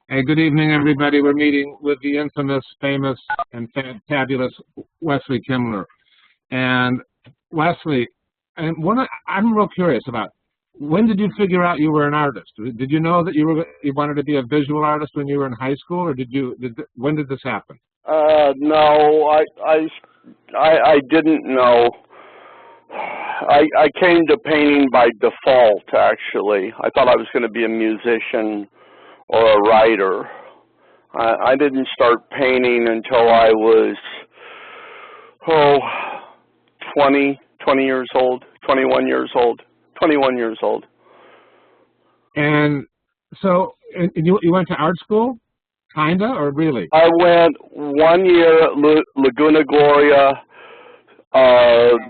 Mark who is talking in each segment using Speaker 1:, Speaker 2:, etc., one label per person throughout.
Speaker 1: Hey, good evening, everybody. We're meeting with the infamous, famous, and fabulous Wesley Kimler. And Wesley, I'm real curious about when did you figure out you were an artist? Did you know that you wanted to be a visual artist when you were in high school, or when did this happen?
Speaker 2: No, I didn't know. I came to painting by default, actually. I thought I was going to be a musician or a writer. I didn't start painting until I was, 20 years old, 21 years old, 21 years old.
Speaker 1: And so you went to art school, kinda, or really?
Speaker 2: I went 1 year at Laguna Gloria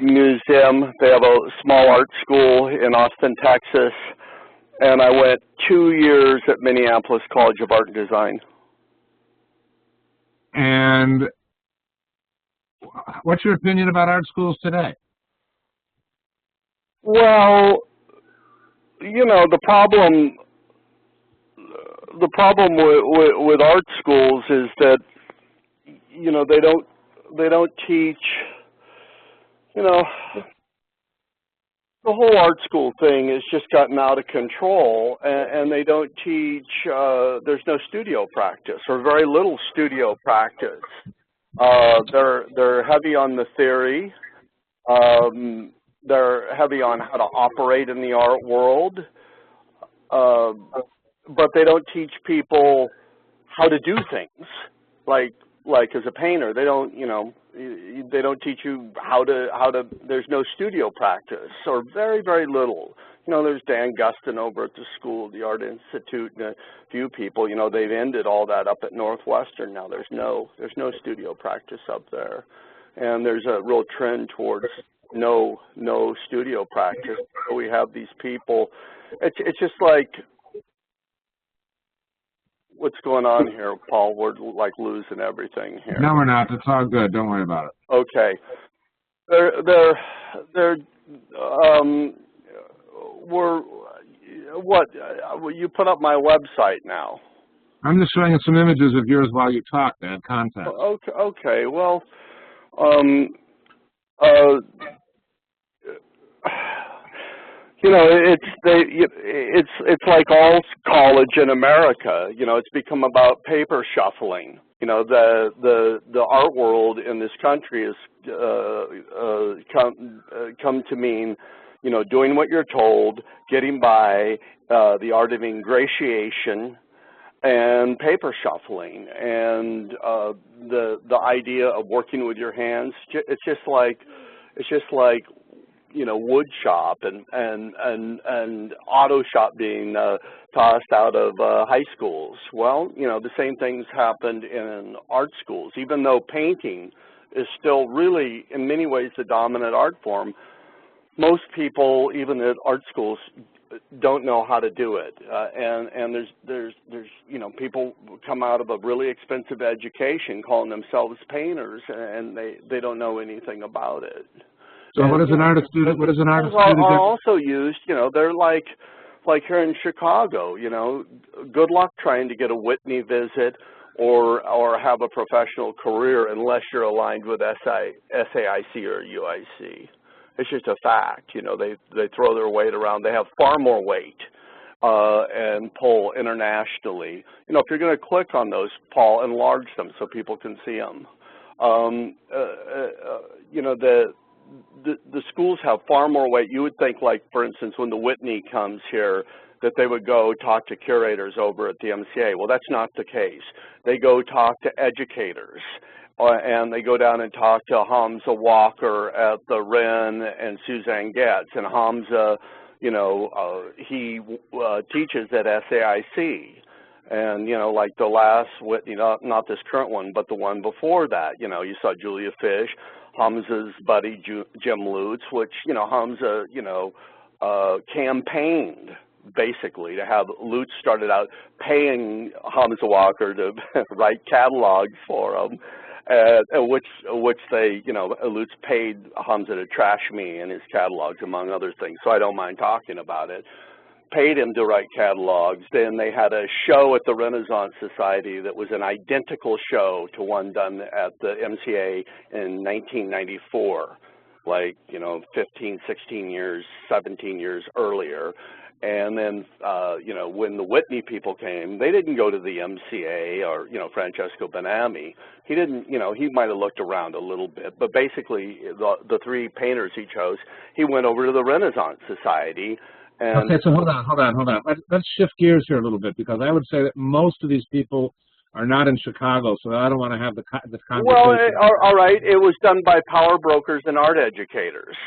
Speaker 2: Museum. They have a small art school in Austin, Texas. And I went 2 years at Minneapolis College of Art and Design.
Speaker 1: And what's your opinion about art schools today?
Speaker 2: Well, the problem with art schools is that they don't teach the whole art school thing has just gotten out of control, and they don't teach, there's no studio practice, or very little studio practice. They're heavy on the theory. They're heavy on how to operate in the art world, but they don't teach people how to do things, like as a painter. They don't, they don't teach you how to, there's no studio practice, or very, very little. There's Dan Gustin over at the school, the Art Institute, and a few people, they've ended all that up at Northwestern now. There's no studio practice up there. And there's a real trend towards no studio practice. So we have these people, it's just like, what's going on here, Paul? We're like losing everything here.
Speaker 1: No, we're not. It's all good. Don't worry about it.
Speaker 2: Okay. You put up my website now.
Speaker 1: I'm just showing you some images of yours while you talk to add context.
Speaker 2: Okay. Well, it's like all college in America. It's become about paper shuffling. The art world in this country has come to mean, doing what you're told, getting by, the art of ingratiation, and paper shuffling, and the idea of working with your hands. It's just like wood shop and auto shop being tossed out of high schools. Well, the same things happened in art schools. Even though painting is still really, in many ways, the dominant art form, most people, even at art schools, don't know how to do it. And there's people come out of a really expensive education calling themselves painters, and they don't know anything about it.
Speaker 1: So what does an artist do? What does an artist do?
Speaker 2: Are also used, they're like here in Chicago, good luck trying to get a Whitney visit or have a professional career unless you're aligned with SAIC or UIC. It's just a fact, they throw their weight around. They have far more weight and pull internationally. If you're going to click on those, Paul, enlarge them so people can see them. The schools have far more weight. You would think, like, for instance, when the Whitney comes here, that they would go talk to curators over at the MCA. Well, that's not the case. They go talk to educators, and they go down and talk to Hamza Walker at the Wren and Suzanne Getz. And Hamza, he teaches at SAIC. And, like the last Whitney, not this current one, but the one before that, you saw Julia Fish, Hamza's buddy Jim Lutz, which, Hamza, campaigned basically to have Lutz started out paying Hamza Walker to write catalogs for him, which they, Lutz paid Hamza to trash me in his catalogs, among other things, so I don't mind talking about it. paid him to write catalogs. Then they had a show at the Renaissance Society that was an identical show to one done at the MCA in 1994, like, 15, 16 years, 17 years earlier. And then, when the Whitney people came, they didn't go to the MCA or, Francesco Benami. He didn't, he might have looked around a little bit, but basically the three painters he chose, he went over to the Renaissance Society. And
Speaker 1: okay, so hold on. Let's shift gears here a little bit, because I would say that most of these people are not in Chicago, so I don't want to have this conversation.
Speaker 2: Well, all right, it was done by power brokers and art educators.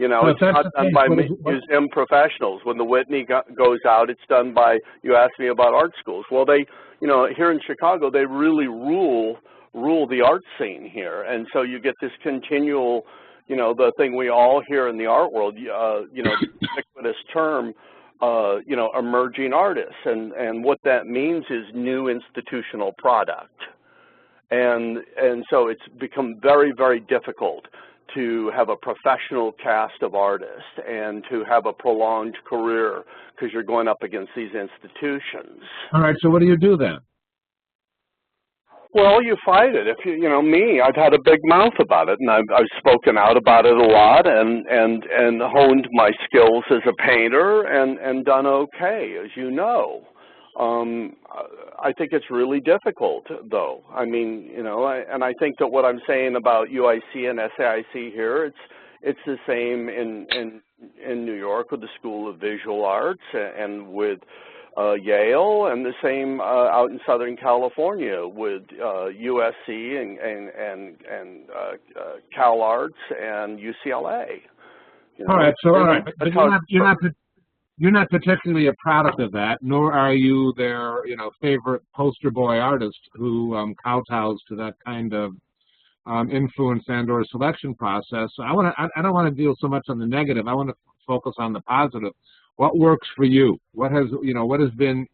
Speaker 2: It's not done by museum professionals. When the Whitney goes out, it's done by, you asked me about art schools. Well, they, here in Chicago, they really rule the art scene here. And so you get this continual, the thing we all hear in the art world, the ubiquitous term, emerging artists. And what that means is new institutional product. And so it's become very, very difficult to have a professional cast of artists and to have a prolonged career, because you're going up against these institutions.
Speaker 1: All right, so what do you do then?
Speaker 2: Well, you fight it. If me, I've had a big mouth about it, and I've spoken out about it a lot, and honed my skills as a painter, and done okay, as you know. I think it's really difficult, though. I mean, and I think that what I'm saying about UIC and SAIC here, it's the same in New York with the School of Visual Arts and with Yale, and the same out in Southern California with USC and Cal Arts and UCLA.
Speaker 1: All right, but you're not particularly a product of that, nor are you their, favorite poster boy artist who kowtows to that kind of influence and/or selection process. So I don't want to deal so much on the negative. I want to focus on the positive. What works for you? What has been?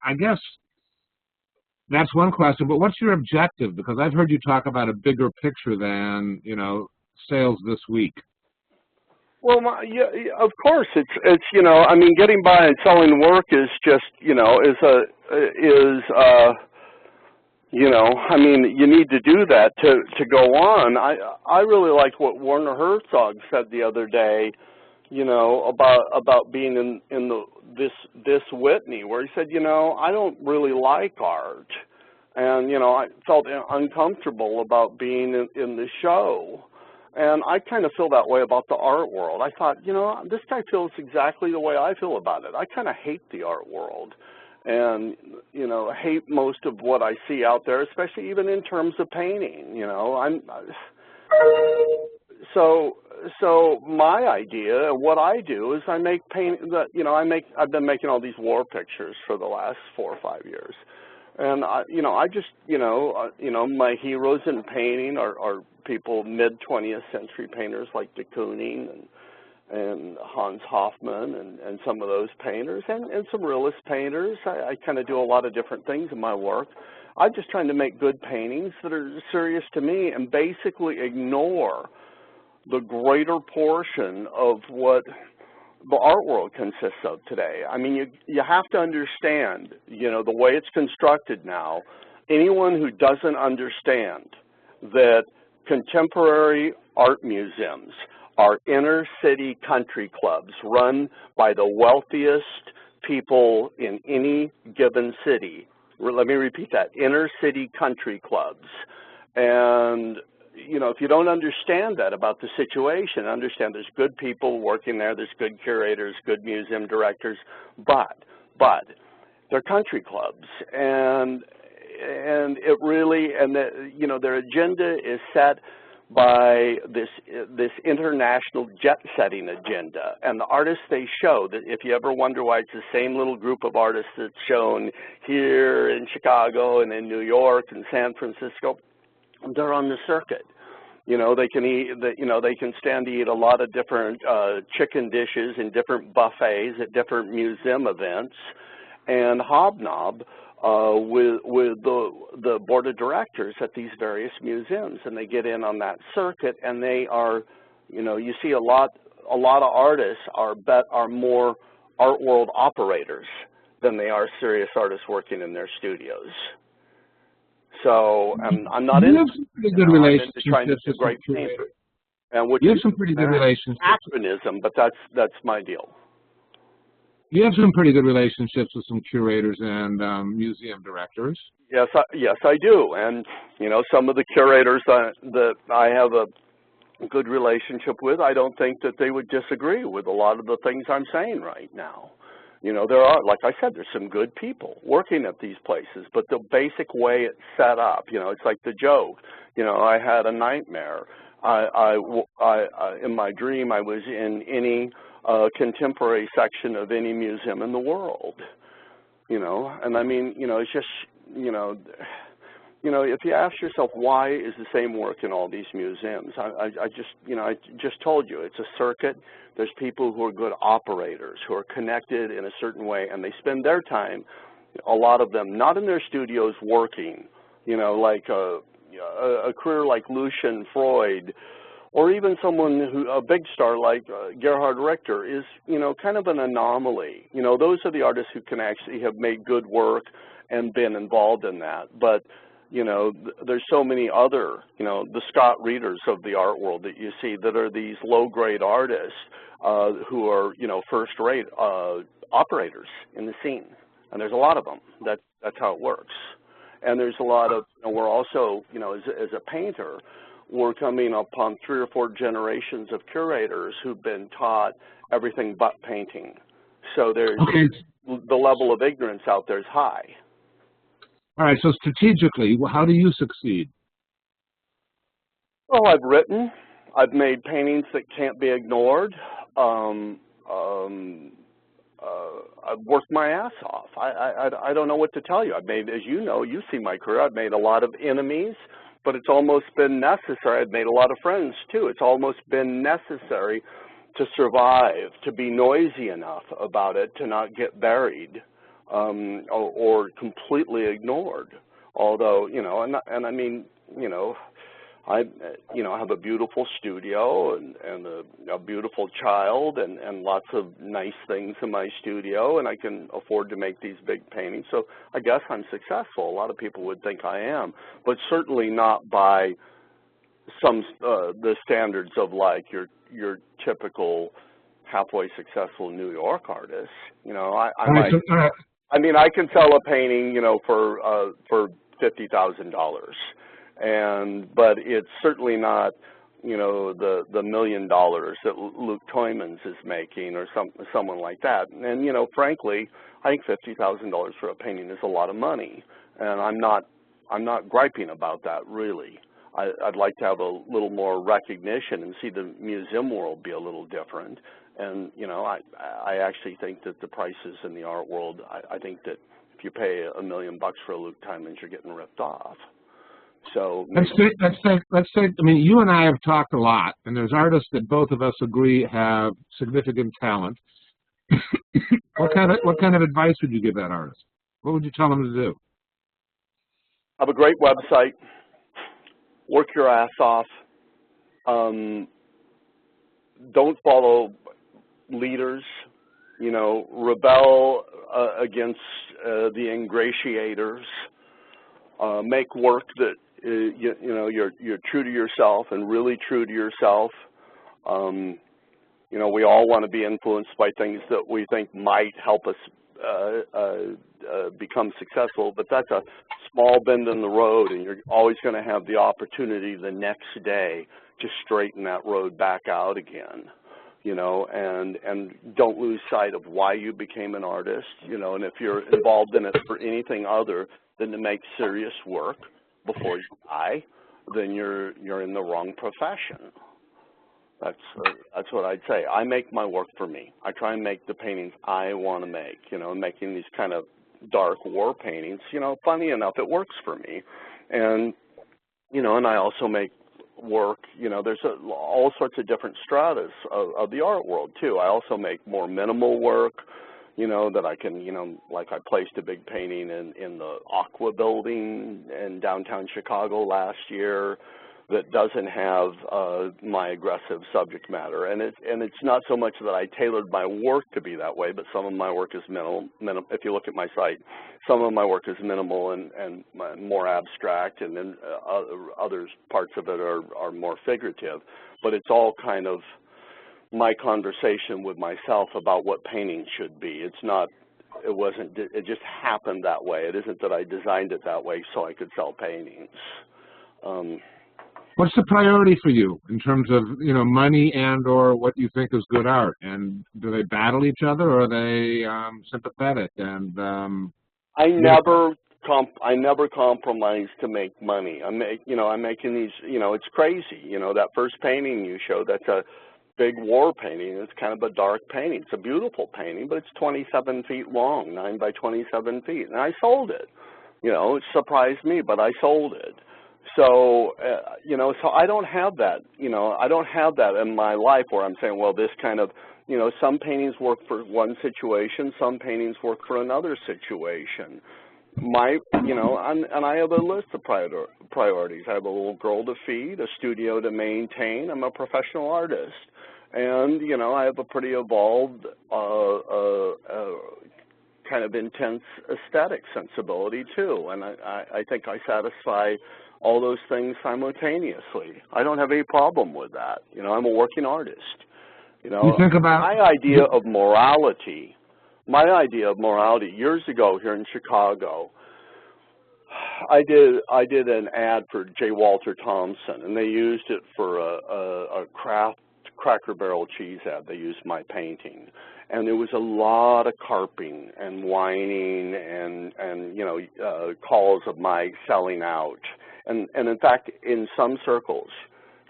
Speaker 1: I guess that's one question. But what's your objective? Because I've heard you talk about a bigger picture than sales this week.
Speaker 2: Well, yeah, of course, it's I mean, getting by and selling work is just I mean, you need to do that to go on. I really liked what Werner Herzog said the other day, about being in this Whitney, where he said, I don't really like art, and I felt uncomfortable about being in the show. And I kind of feel that way about the art world. I thought, this guy feels exactly the way I feel about it. I kind of hate the art world and, hate most of what I see out there, especially even in terms of painting, So my idea, what I do is I make I've been making all these war pictures for the last 4 or 5 years. And I just, my heroes in painting are people, mid-20th century painters like de Kooning and Hans Hofmann and some of those painters, and some realist painters. I kind of do a lot of different things in my work. I'm just trying to make good paintings that are serious to me and basically ignore the greater portion of what the art world consists of today. I mean, you have to understand, the way it's constructed now. Anyone who doesn't understand that contemporary art museums are inner city country clubs run by the wealthiest people in any given city. Let me repeat that, inner city country clubs. And if you don't understand that about the situation, understand there's good people working there, there's good curators, good museum directors, but they're country clubs, and it really, their agenda is set by this international jet-setting agenda, and the artists they show, that if you ever wonder why it's the same little group of artists that's shown here in Chicago and in New York and San Francisco, they're on the circuit. They can eat. They can stand to eat a lot of different chicken dishes in different buffets at different museum events, and hobnob with the board of directors at these various museums, and they get in on that circuit, and they are, you see a lot of artists are more art world operators than they are serious artists working in their studios. So I'm not into, I'm into trying to do great painters. And
Speaker 1: you have some pretty good relationships.
Speaker 2: Acronism, but that's my deal.
Speaker 1: You have some pretty good relationships with some curators and museum directors.
Speaker 2: Yes, I do. And you know, some of the curators that I have a good relationship with, I don't think that they would disagree with a lot of the things I'm saying right now. You know, there are, like I said, there's some good people working at these places, but the basic way it's set up, you know, it's like the joke. You know, I had a nightmare. In my dream, I was in any contemporary section of any museum in the world. You know, and I mean, you know, it's just, you know, if you ask yourself why is the same work in all these museums, I just told you, it's a circuit. There's people who are good operators, who are connected in a certain way, and they spend their time, a lot of them, not in their studios working, you know, like a career like Lucian Freud, or even someone who, a big star like Gerhard Richter is, you know, kind of an anomaly. You know, those are the artists who can actually have made good work and been involved in that. But, you know, there's so many other, you know, the Scott Reeders of the art world that you see that are these low-grade artists who are, you know, first-rate operators in the scene. And there's a lot of them. That's how it works. And there's a lot of, you know, we're also, you know, as a painter, we're coming upon 3 or 4 generations of curators who've been taught everything but painting. So there's, the level of ignorance out there is high.
Speaker 1: All right, so strategically, how do you succeed?
Speaker 2: Well, I've written. I've made paintings that can't be ignored. I've worked my ass off. I don't know what to tell you. I've made, as you know, you see my career, I've made a lot of enemies, but it's almost been necessary. I've made a lot of friends, too. It's almost been necessary to survive, to be noisy enough about it, to not get buried or completely ignored. Although, you know, and I mean, you know, I have a beautiful studio and a beautiful child and lots of nice things in my studio, and I can afford to make these big paintings. So I guess I'm successful. A lot of people would think I am, but certainly not by some the standards of like your typical halfway successful New York artist. You know, I mean, I can sell a painting, you know, for $50,000. But it's certainly not, you know, the $1 million that Luke Toymans is making or someone like that. And you know, frankly, I think $50,000 for a painting is a lot of money, and I'm not griping about that really. I'd like to have a little more recognition and see the museum world be a little different. And you know, I actually think that the prices in the art world, I think that if you pay $1 million for a Luke Toymans, you're getting ripped off. So let's say, I mean, you and I have talked a lot, and there's artists that both of us agree have significant talent. What kind of advice would you give that artist? What would you tell them to do? Have a great website. Work your ass off. Don't follow leaders. You know, rebel against the ingratiators. Make work that you know you're true to yourself and really true to yourself. You know, we all want to be influenced by things that we think might help us become successful, but that's a small bend in the road, and you're always going to have the opportunity the next day to straighten that road back out again. You know, and don't lose sight of why you became an artist. You know, and if you're involved in it for anything other than to make serious work before you die, then you're in the wrong profession. That's what I'd say. I make my work for me. I try and make the paintings I want to make. You know, making these kind of dark war paintings. You know, funny enough, it works for me. And you know, and I also make work. You know, there's all sorts of different stratas of the art world too. I also make more minimal work. You know, that I can, you know, like I placed a big painting in the Aqua building in downtown Chicago last year that doesn't have my aggressive subject matter. And it's not so much that I tailored my work to be that way, but some of my work is minimal. If you look at my site, some of my work is minimal and more abstract, and then other parts of it are more figurative. But it's all kind of my conversation with myself about what painting should be. It's not, it just happened that way. It isn't that I designed it that way so I could sell paintings.
Speaker 1: What's the priority for you in terms of, you know, money and or what you think is good art? And do they battle each other, or are they sympathetic? And
Speaker 2: I never compromise to make money. I'm making these, you know, it's crazy. You know, that first painting you showed, that's a big war painting. It's kind of a dark painting. It's a beautiful painting, but it's 27 feet long, 9 by 27 feet, and I sold it. You know, it surprised me, but I sold it. So, you know, so I don't have that, you know, I don't have that in my life where I'm saying, well, this kind of, you know, some paintings work for one situation, some paintings work for another situation. You know, and I have a list of priorities. I have a little girl to feed, a studio to maintain. I'm a professional artist. And, you know, I have a pretty evolved, kind of intense aesthetic sensibility, too. And I think I satisfy all those things simultaneously. I don't have any problem with that. You know, I'm a working artist. You know,
Speaker 1: you think about
Speaker 2: my idea of morality years ago here in Chicago, I did an ad for J. Walter Thompson, and they used it for a Cracker Barrel cheese ad. They used my painting. And there was a lot of carping and whining and you know, calls of my selling out. And in fact, in some circles,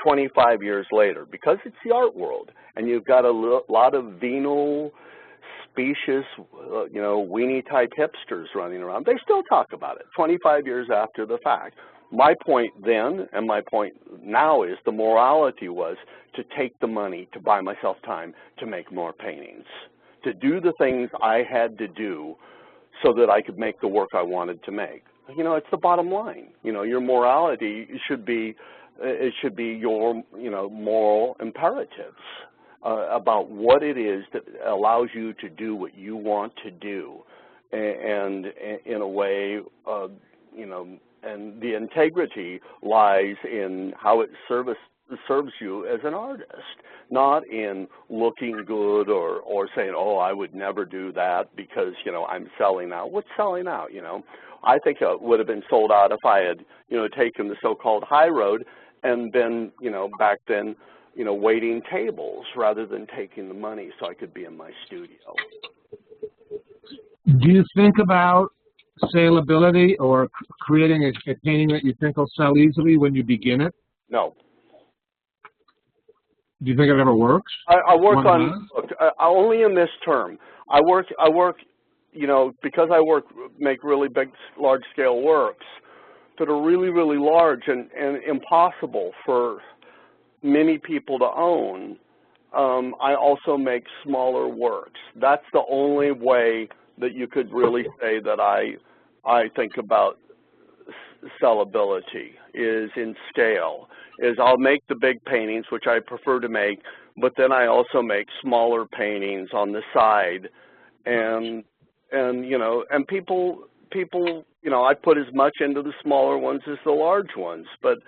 Speaker 2: 25 years later, because it's the art world, and you've got a lot of venal, specious, you know, weenie-type hipsters running around, they still talk about it 25 years after the fact. My point then and my point now is the morality was to take the money to buy myself time to make more paintings, to do the things I had to do so that I could make the work I wanted to make. You know, it's the bottom line. You know, your morality should be, it should be your, you know, moral imperatives about what it is that allows you to do what you want to do, and in a way, you know, and the integrity lies in how it serves you as an artist, not in looking good or saying, oh, I would never do that because, you know, I'm selling out. What's selling out, you know? I think it would have been sold out if I had, you know, taken the so-called high road and been, you know, back then, you know, waiting tables rather than taking the money so I could be in my studio.
Speaker 1: Do you think about saleability or creating a painting that you think will sell easily when you begin it?
Speaker 2: No.
Speaker 1: Do you think it ever works?
Speaker 2: I work on only in this term. I work, you know, because I make really big, large-scale works that are really, really large and impossible for many people to own. I also make smaller works. That's the only way that you could really say that I think about sellability is in scale. Is I'll make the big paintings, which I prefer to make, but then I also make smaller paintings on the side, and you know, and people, you know, I put as much into the smaller ones as the large ones, but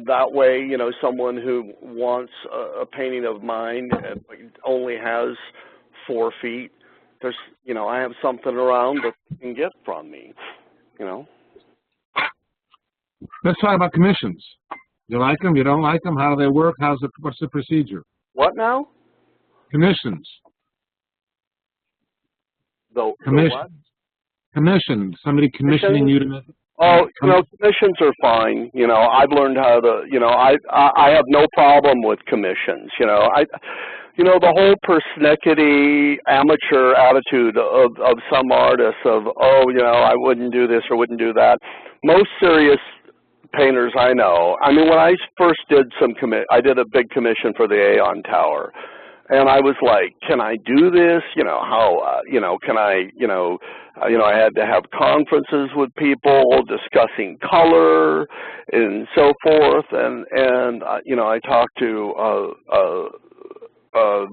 Speaker 2: that way, you know, someone who wants a painting of mine and only has 4 feet, there's, you know, I have something around that you can get from me, you know.
Speaker 1: Let's talk about commissions. You like them? You don't like them? How do they work? What's the procedure?
Speaker 2: What now?
Speaker 1: Commissions.
Speaker 2: The what?
Speaker 1: Commissions. Somebody commissioning you to make.
Speaker 2: Oh, you know, commissions are fine. You know, I've learned how to. You know, I have no problem with commissions. You know, you know, the whole persnickety amateur attitude of some artists of, oh, you know, I wouldn't do this or wouldn't do that. Most serious painters I know. I mean, when I first did I did a big commission for the Aeon Tower, And I was like, can I do this? Can I, I had to have conferences with people discussing color and so forth. And I talked to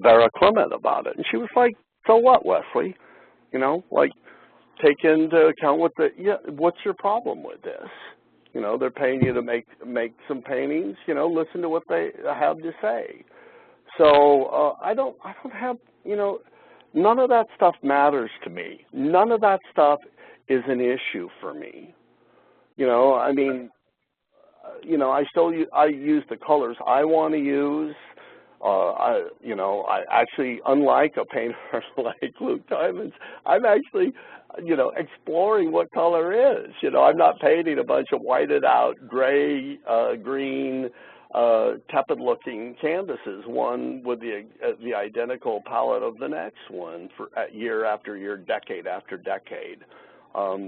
Speaker 2: Vera Clement about it. And she was like, so what, Wesley? Take into account what's your problem with this? They're paying you to make some paintings, listen to what they have to say. So I don't have, none of that stuff matters to me. None of that stuff is an issue for me. I use the colors I want to use. I actually, unlike a painter like Luke Diamonds, I'm actually, exploring what color is. I'm not painting a bunch of whited out gray, green, tepid-looking canvases, one with the identical palette of the next one for year after year, decade after decade. I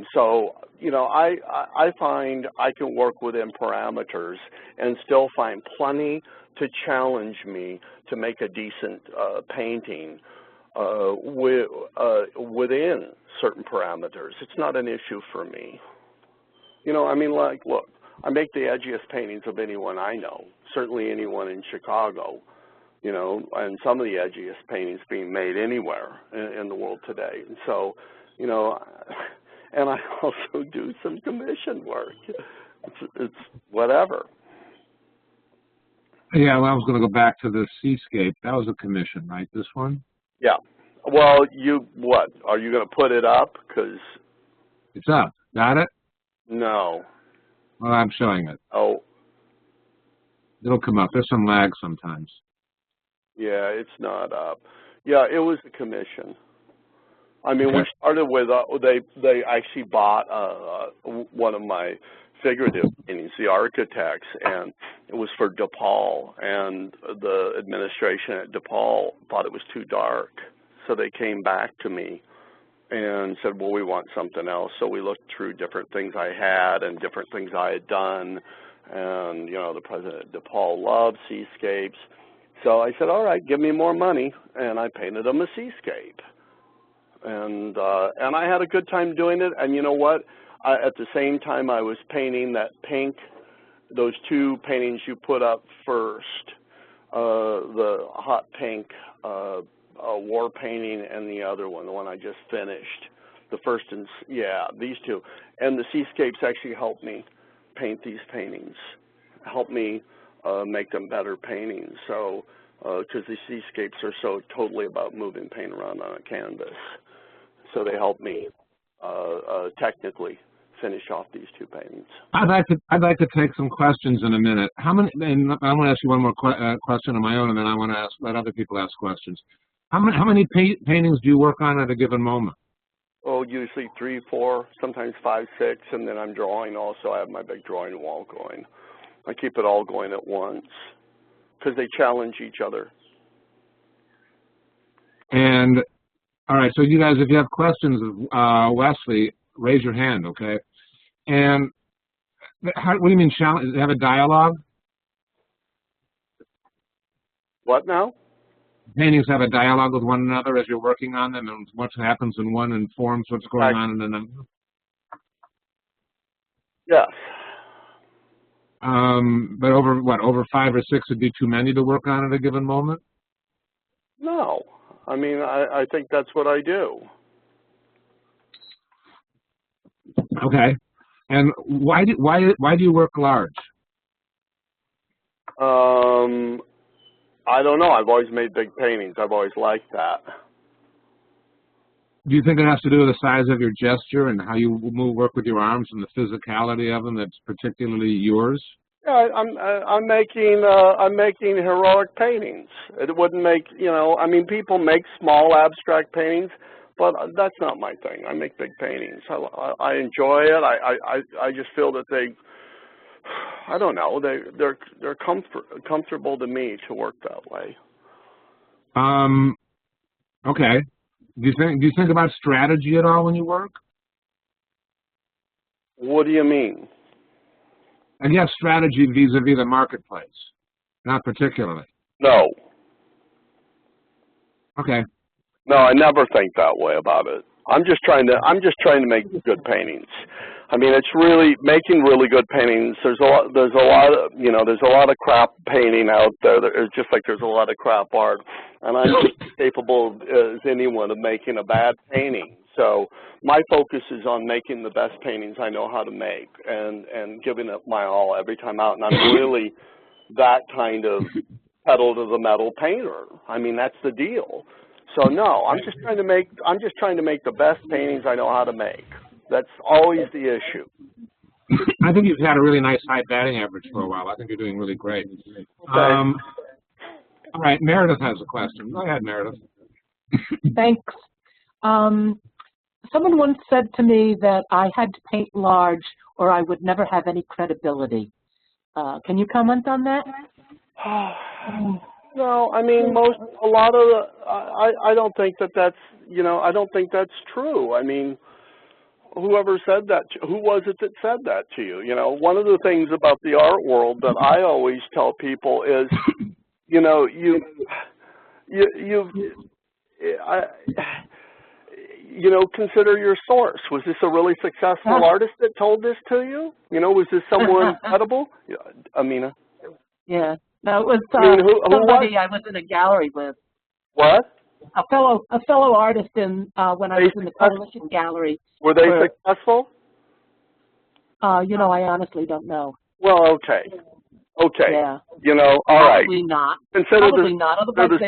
Speaker 2: find I can work within parameters and still find plenty to challenge me to make a decent painting within certain parameters. It's not an issue for me. Look, I make the edgiest paintings of anyone I know, certainly anyone in Chicago, and some of the edgiest paintings being made anywhere in the world today. And so, and I also do some commission work. It's whatever.
Speaker 1: Yeah, well, I was going to go back to the seascape. That was a commission, right, this one?
Speaker 2: Yeah. Well, what? Are you going to put it up? Because
Speaker 1: it's up. Got it?
Speaker 2: No.
Speaker 1: Well, I'm showing it.
Speaker 2: Oh.
Speaker 1: It'll come up. There's some lag sometimes.
Speaker 2: Yeah, it's not up. Yeah, it was a commission. We started with, they actually bought one of my figurative paintings, The Architects, and it was for DePaul, and the administration at DePaul thought it was too dark, so they came back to me and said, well, we want something else. So we looked through different things I had and different things I had done, and, the president at DePaul loved seascapes. So I said, all right, give me more money, and I painted them a seascape. And I had a good time doing it, and you know what? At the same time I was painting that pink, those two paintings you put up first, the hot pink war painting and the other one, the one I just finished. The first, these two. And the seascapes actually helped me paint these paintings, helped me make them better paintings. So, because the seascapes are so totally about moving paint around on a canvas. So they helped me technically finish off these two paintings.
Speaker 1: I'd like to take some questions in a minute. How many? And I want to ask you one more question of my own, and then I want to let other people ask questions. How many paintings do you work on at a given moment?
Speaker 2: Oh, usually 3, 4, sometimes 5, 6, and then I'm drawing also. I have my big drawing wall going. I keep it all going at once because they challenge each other.
Speaker 1: And all right, so you guys, if you have questions of Wesley, raise your hand, okay? And what do you mean challenge? Have a dialogue?
Speaker 2: What now?
Speaker 1: Paintings have a dialogue with one another as you're working on them, and what happens in one informs what's going on in another?
Speaker 2: Yes.
Speaker 1: But over 5 or 6 would be too many to work on at a given moment?
Speaker 2: No. I think that's what I do.
Speaker 1: Okay. And why do you work large?
Speaker 2: I don't know. I've always made big paintings. I've always liked that.
Speaker 1: Do you think it has to do with the size of your gesture and how you work with your arms and the physicality of them that's particularly yours?
Speaker 2: Yeah, I'm making heroic paintings. It wouldn't make, people make small abstract paintings, but that's not my thing. I make big paintings. I enjoy it. I just feel that I don't know, they're comfortable to me to work that way.
Speaker 1: Okay. Do you think about strategy at all when you work?
Speaker 2: What do you mean?
Speaker 1: I guess strategy vis-a-vis the marketplace, not particularly.
Speaker 2: No.
Speaker 1: Okay.
Speaker 2: No, I never think that way about it. I'm just trying to make good paintings. I mean, it's really making really good paintings. There's a lot there's a lot of crap painting out there. It's just like there's a lot of crap art, and I'm just capable as anyone of making a bad painting. So my focus is on making the best paintings I know how to make, and giving it my all every time out. And I'm really that kind of pedal to the metal painter. I mean, that's the deal. So no, I'm just trying to make the best paintings I know how to make. That's always the issue.
Speaker 1: I think you've had a really nice high batting average for a while. I think you're doing really great.
Speaker 2: Okay.
Speaker 1: All right, Meredith has a question. Go ahead, Meredith.
Speaker 3: Thanks. Someone once said to me that I had to paint large or I would never have any credibility. Can you comment on that?
Speaker 2: No, I mean, I don't think that's, I don't think that's true. I mean, whoever said that, who was it that said that to you? You know, one of the things about the art world that I always tell people is, consider your source. Was this a really successful artist that told this to you? Was this someone credible? Amina?
Speaker 3: Yeah. No, it was somebody I was in a gallery with.
Speaker 2: What?
Speaker 3: A fellow artist when I was in the Coalition Gallery.
Speaker 2: Were they successful?
Speaker 3: I honestly don't know.
Speaker 2: Well, okay. Okay.
Speaker 3: Yeah.
Speaker 2: All right.
Speaker 3: Probably not.
Speaker 2: Consider
Speaker 3: Probably not. Otherwise,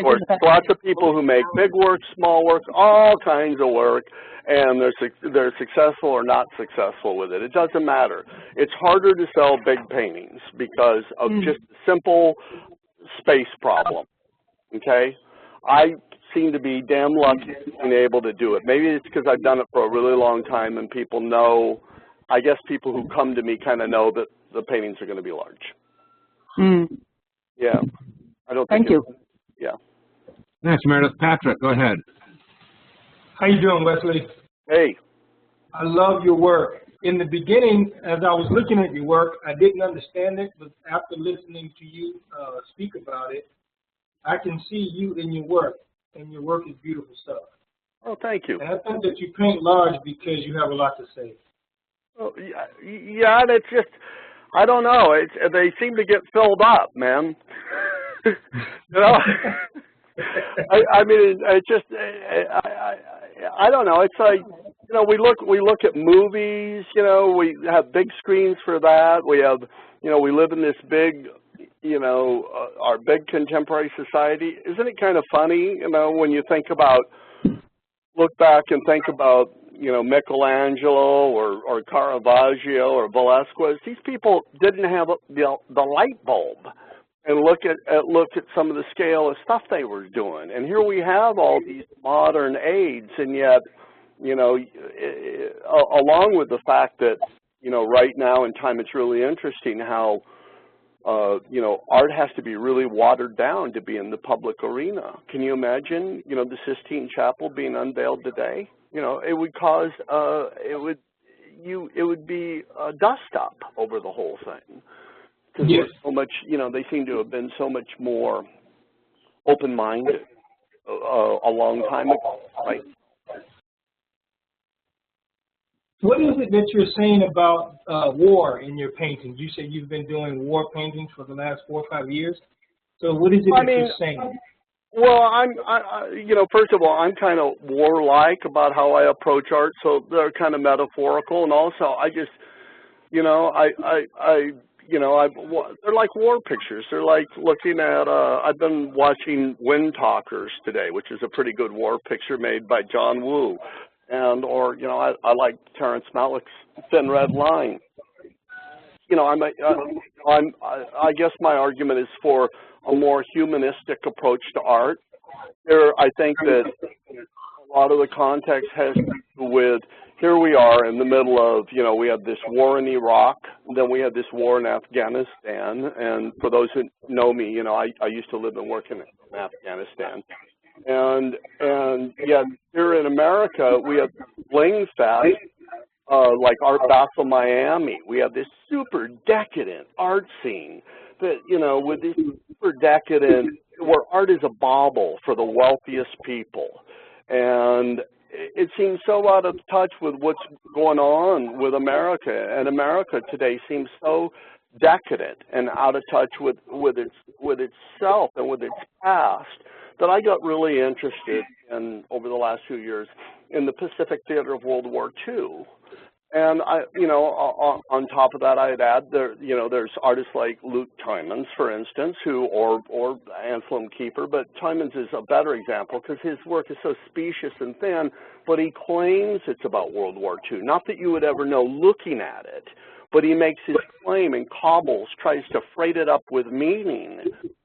Speaker 2: lots of people who make big work, small work, all kinds of work, and they're successful or not successful with it. It doesn't matter. It's harder to sell big paintings because of just a simple space problem. Okay? I seem to be damn lucky being able to do it. Maybe it's because I've done it for a really long time and people know, I guess people who come to me kind of know that the paintings are going to be large. Yeah. I don't think
Speaker 3: Thank you.
Speaker 2: Yeah.
Speaker 1: Thanks, Meredith. Patrick, go ahead.
Speaker 4: How you doing, Wesley?
Speaker 2: Hey.
Speaker 4: I love your work. In the beginning, as I was looking at your work, I didn't understand it, but after listening to you speak about it, I can see you in your work, and your work is beautiful stuff.
Speaker 2: Oh, thank you.
Speaker 4: And I think that you paint large because you have a lot to say.
Speaker 2: Oh, yeah, that's just, I don't know. They seem to get filled up, man. I mean, it's just, I don't know. It's like, we look at movies. We have big screens for that. We have, we live in this big, our big contemporary society. Isn't it kind of funny, when you think about, look back and think about, Michelangelo or Caravaggio or Velasquez. These people didn't have the light bulb, and look at some of the scale of stuff they were doing. And here we have all these modern aids, and yet, along with the fact that, right now in time, it's really interesting how, art has to be really watered down to be in the public arena. Can you imagine, the Sistine Chapel being unveiled today? It would cause, it would be a dust up over the whole thing. Because
Speaker 4: yes.
Speaker 2: So much, they seem to have been so much more open-minded a long time ago, right?
Speaker 4: What is it that you're saying about war in your paintings? You said you've been doing war paintings for the last 4 or 5 years. So what is it that you're saying?
Speaker 2: Well, first of all, I'm kind of warlike about how I approach art, so they're kind of metaphorical, and also I just, they're like war pictures. They're like looking at, I've been watching Wind Talkers today, which is a pretty good war picture made by John Woo, I like Terrence Malick's Thin Red Line. I guess my argument is for a more humanistic approach to art. I think that a lot of the context has to do with, here we are in the middle of, we have this war in Iraq, and then we have this war in Afghanistan, and for those who know me, I used to live and work in Afghanistan. And yet here in America, we have Bling Fest, like Art Basel Miami. We have this super decadent art scene that, with these super decadent, where art is a bauble for the wealthiest people. And it seems so out of touch with what's going on with America. And America today seems so decadent and out of touch with itself and with its past that I got really interested in, over the last few years, in the Pacific theater of World War II. And on top of that, I'd add there's artists like Luke Tuymans, for instance, or Anselm Kiefer, but Tuymans is a better example because his work is so specious and thin, but he claims it's about World War II. Not that you would ever know looking at it, but he makes his claim and cobbles, tries to freight it up with meaning,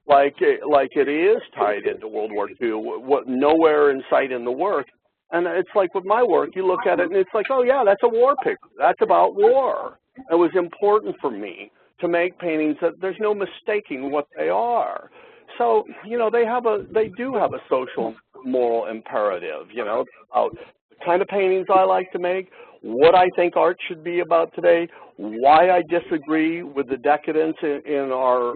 Speaker 2: like it is tied into World War II, what nowhere in sight in the work. And it's like with my work, you look at it and it's like, oh yeah, that's a war picture. That's about war. It was important for me to make paintings that there's no mistaking what they are. So, they do have a social moral imperative, about the kind of paintings I like to make, what I think art should be about today, why I disagree with the decadence in our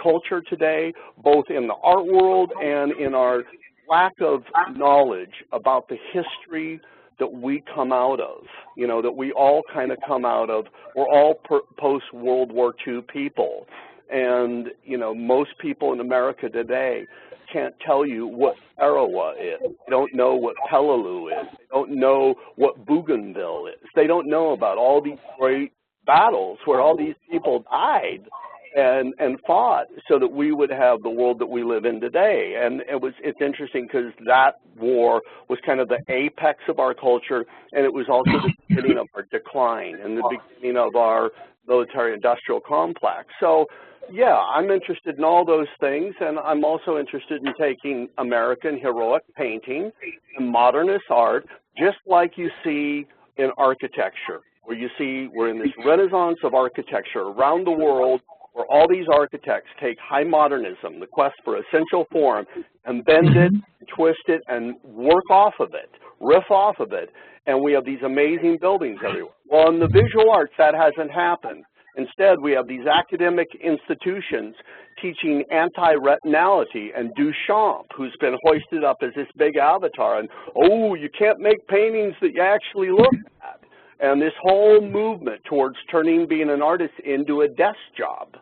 Speaker 2: culture today, both in the art world and in our lack of knowledge about the history that we come out of, that we all kind of come out of. We're all post-World War II people. And, most people in America today can't tell you what Tarawa is. They don't know what Peleliu is. They don't know what Bougainville is. They don't know about all these great battles where all these people died and fought so that we would have the world that we live in today. And it's interesting because that war was kind of the apex of our culture, and it was also the beginning of our decline and the beginning of our military-industrial complex. So, yeah, I'm interested in all those things, and I'm also interested in taking American heroic painting and modernist art, just like you see in architecture, where you see we're in this renaissance of architecture around the world, where all these architects take high modernism, the quest for essential form, and bend it, twist it, and work off of it, riff off of it, and we have these amazing buildings everywhere. Well, in the visual arts, that hasn't happened. Instead, we have these academic institutions teaching anti-retinality, and Duchamp, who's been hoisted up as this big avatar, and, oh, you can't make paintings that you actually look at. And this whole movement towards turning being an artist into a desk job,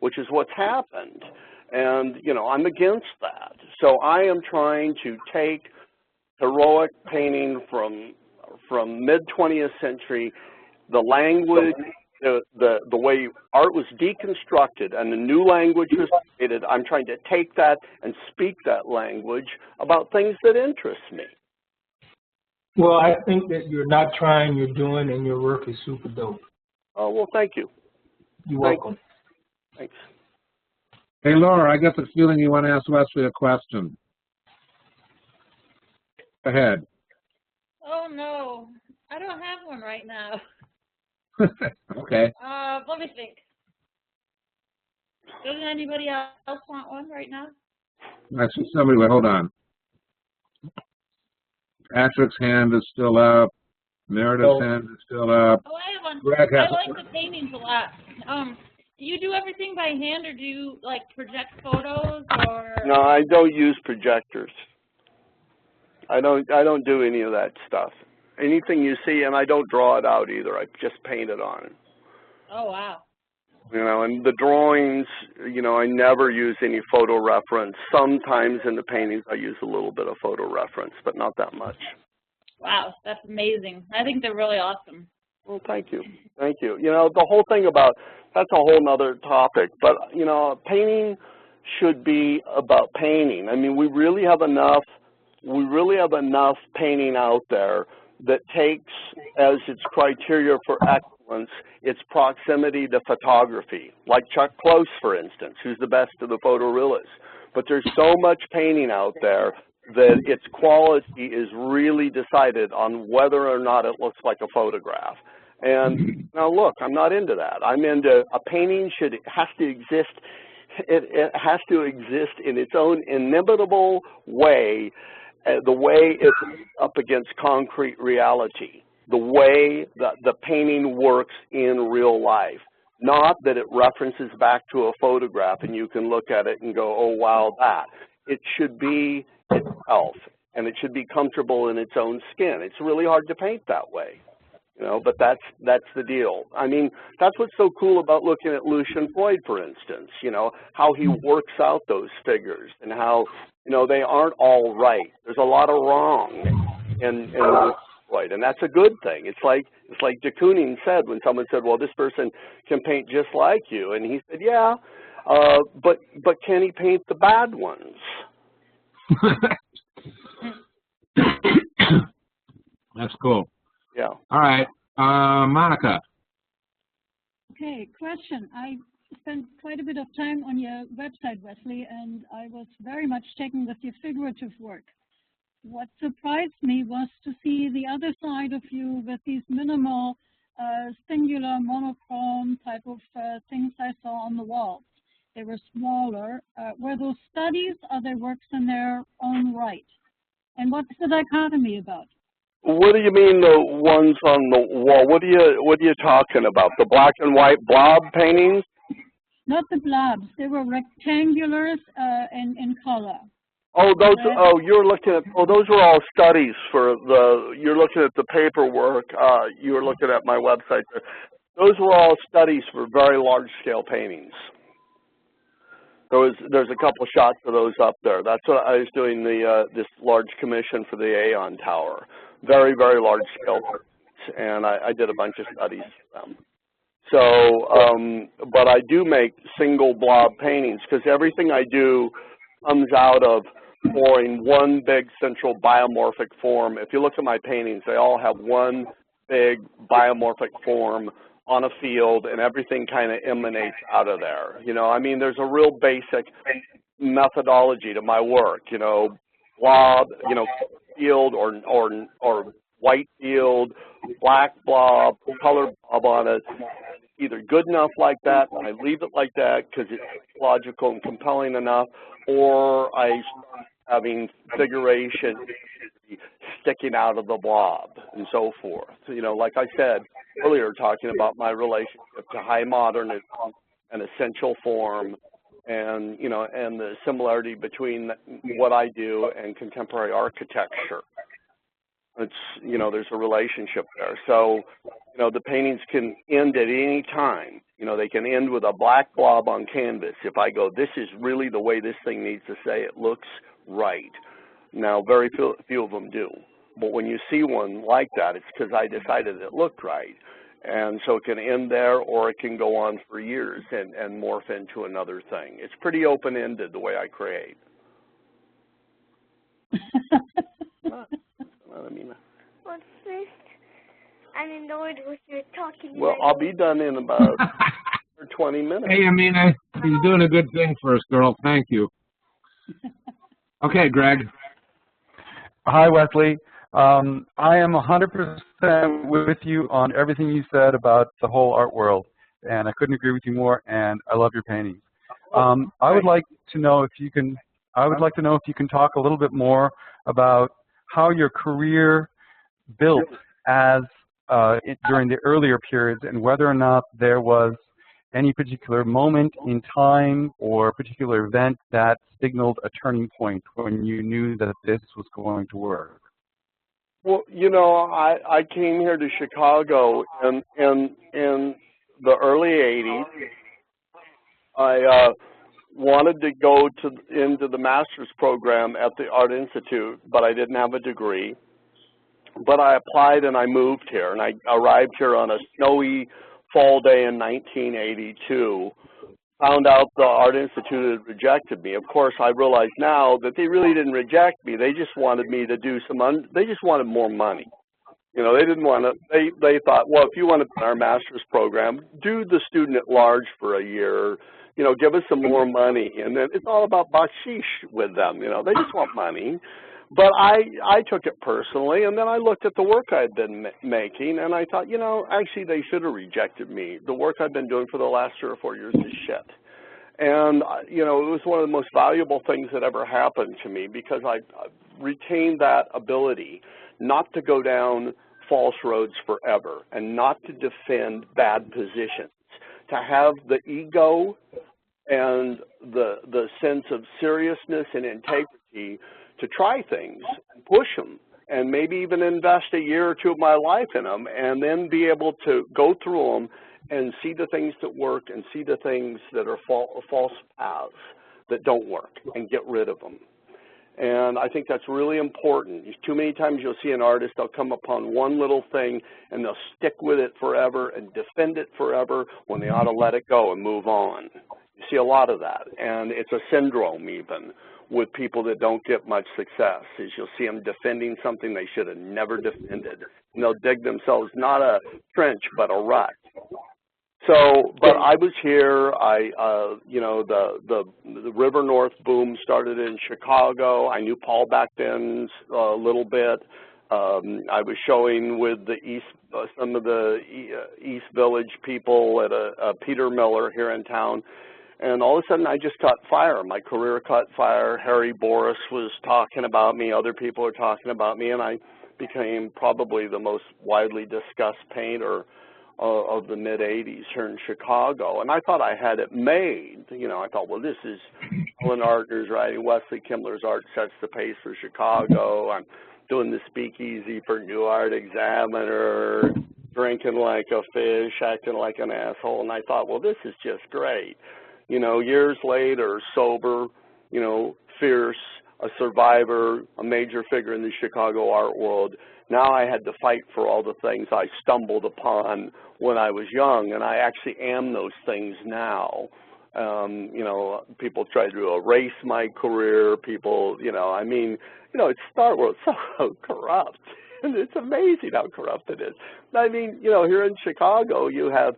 Speaker 2: which is what's happened. And, I'm against that. So I am trying to take heroic painting from mid-20th century, the language, the way art was deconstructed and the new language was created. I'm trying to take that and speak that language about things that interest me.
Speaker 4: Well, I think that you're not trying, you're doing, and your work is super dope.
Speaker 2: Oh, well, thank you.
Speaker 4: You're welcome.
Speaker 2: Thanks.
Speaker 1: Hey, Laura, I get the feeling you want to ask Wesley a question. Go ahead.
Speaker 5: Oh, no. I don't have one right now.
Speaker 1: Okay.
Speaker 5: Let me think. Doesn't anybody else want one right now?
Speaker 1: I see somebody, wait, hold on. Patrick's hand is still up. Meredith's hand is still up.
Speaker 5: Oh, I have one.
Speaker 1: Greg has
Speaker 5: I like the paintings a lot. Do you do everything by hand, or do you, like, project photos, or?
Speaker 2: No, I don't use projectors. I don't do any of that stuff. Anything you see, and I don't draw it out either. I just paint it on.
Speaker 5: Oh, wow.
Speaker 2: And the drawings, I never use any photo reference. Sometimes in the paintings I use a little bit of photo reference, but not that much.
Speaker 5: Wow, that's amazing. I think they're really awesome.
Speaker 2: Well, thank you. Thank you. The whole thing about, that's a whole nother topic, but, painting should be about painting. I mean, we really have enough painting out there that takes as its criteria for excellence its proximity to photography, like Chuck Close, for instance, who's the best of the photorealists. But there's so much painting out there that its quality is really decided on whether or not it looks like a photograph. And now look, I'm not into that. I'm into a painting has to exist. It has to exist in its own inimitable way, the way it's up against concrete reality, the way that the painting works in real life, Not that it references back to a photograph and you can look at it and go, oh, wow, that. It should be itself, and it should be comfortable in its own skin. It's really hard to paint that way, you know, but that's the deal. I mean, that's what's so cool about looking at Lucian Freud, for instance, you know, how he works out those figures and how, you know, they aren't all right. There's a lot of wrong in Freud, and that's a good thing. It's like de Kooning said when someone said, well, this person can paint just like you, and he said, yeah, but can he paint the bad ones?
Speaker 1: That's cool.
Speaker 2: Yeah.
Speaker 1: All right, Monica.
Speaker 6: Okay, question. I spent quite a bit of time on your website, Wesley, and I was very much taken with your figurative work. What surprised me was to see the other side of you with these minimal, singular, monochrome type of things I saw on the walls. They were smaller. Were those studies? Are they works in their own right? And what's the dichotomy about?
Speaker 2: What do you mean the ones on the wall? What are you talking about? The black and white blob paintings?
Speaker 6: Not the blobs. They were rectangulars in color.
Speaker 2: Oh, those. Oh, you're looking at. Oh, those were all studies for the. You're looking at the paperwork. You were looking at my website. Those were all studies for very large-scale paintings. There's a couple shots of those up there. That's what I was doing this large commission for the Aeon Tower. Very, very large scale, and I did a bunch of studies for them. So, but I do make single blob paintings because everything I do comes out of pouring one big central biomorphic form. If you look at my paintings, they all have one big biomorphic form on a field, and everything kind of emanates out of there. You know, I mean, there's a real basic methodology to my work. You know, blob, you know, field or white field, black blob, color blob on it. Either good enough like that, and I leave it like that because it's logical and compelling enough, or I start having figuration sticking out of the blob and so forth. So, you know, like I said earlier, talking about my relationship to high modernism and essential form, and you know, and the similarity between what I do and contemporary architecture. It's, you know, there's a relationship there. So, you know, the paintings can end at any time. You know, they can end with a black blob on canvas. If I go, this is really the way this thing needs to say, it looks right. Now, very few of them do. But when you see one like that, it's because I decided it looked right. And so it can end there, or it can go on for years and morph into another thing. It's pretty open-ended the way I create. I mean,
Speaker 7: well, first, I'm annoyed with your talking.
Speaker 2: Well, I'll be done in about 20 minutes.
Speaker 1: Hey, Amina, you're doing a good thing for us, girl. Thank you. Okay, Greg.
Speaker 8: Hi, Wesley. I am 100% with you on everything you said about the whole art world, and I couldn't agree with you more. And I love your paintings. I would like to know if you can. I would like to know if you can talk a little bit more about how your career built as during the earlier periods, and whether or not there was any particular moment in time or particular event that signaled a turning point when you knew that this was going to work.
Speaker 2: Well, you know, I came here to Chicago in the early 80s. I wanted to go into the master's program at the Art Institute, but I didn't have a degree. But I applied and I moved here, and I arrived here on a snowy fall day in 1982. Found out the Art Institute had rejected me. Of course, I realize now that they really didn't reject me. They just wanted me to do they just wanted more money. You know, they didn't want to, they thought, well, if you want to be in our master's program, do the student at large for a year, you know, give us some more money. And then it's all about bakshish with them, you know, they just want money. But I took it personally, and then I looked at the work I'd been making, and I thought, you know, actually they should have rejected me. The work I've been doing for the last 3 or 4 years is shit. And, you know, it was one of the most valuable things that ever happened to me, because I retained that ability not to go down false roads forever and not to defend bad positions, to have the ego and the sense of seriousness and integrity to try things and push them, and maybe even invest a year or two of my life in them, and then be able to go through them and see the things that work and see the things that are false paths that don't work and get rid of them. And I think that's really important. Too many times you'll see an artist, they'll come upon one little thing and they'll stick with it forever and defend it forever when they ought to let it go and move on. You see a lot of that, and it's a syndrome even with people that don't get much success, is you'll see them defending something they should have never defended. And they'll dig themselves not a trench but a rut. So, but I was here. You know, the River North boom started in Chicago. I knew Paul back then a little bit. I was showing with the some of the East Village people at a Peter Miller here in town. And all of a sudden, I just caught fire. My career caught fire. Harry Boris was talking about me. Other people were talking about me. And I became probably the most widely discussed painter of the mid-'80s here in Chicago. And I thought I had it made. You know, I thought, well, this is Alan Artner's writing. Wesley Kimler's art sets the pace for Chicago. I'm doing the speakeasy for New Art Examiner, drinking like a fish, acting like an asshole. And I thought, well, this is just great. You know, years later, sober, you know, fierce, a survivor, a major figure in the Chicago art world. Now I had to fight for all the things I stumbled upon when I was young, and I actually am those things now. You know, people try to erase my career. People, you know, I mean, you know, it's art world so corrupt. And it's amazing how corrupt it is. I mean, you know, here in Chicago, you have,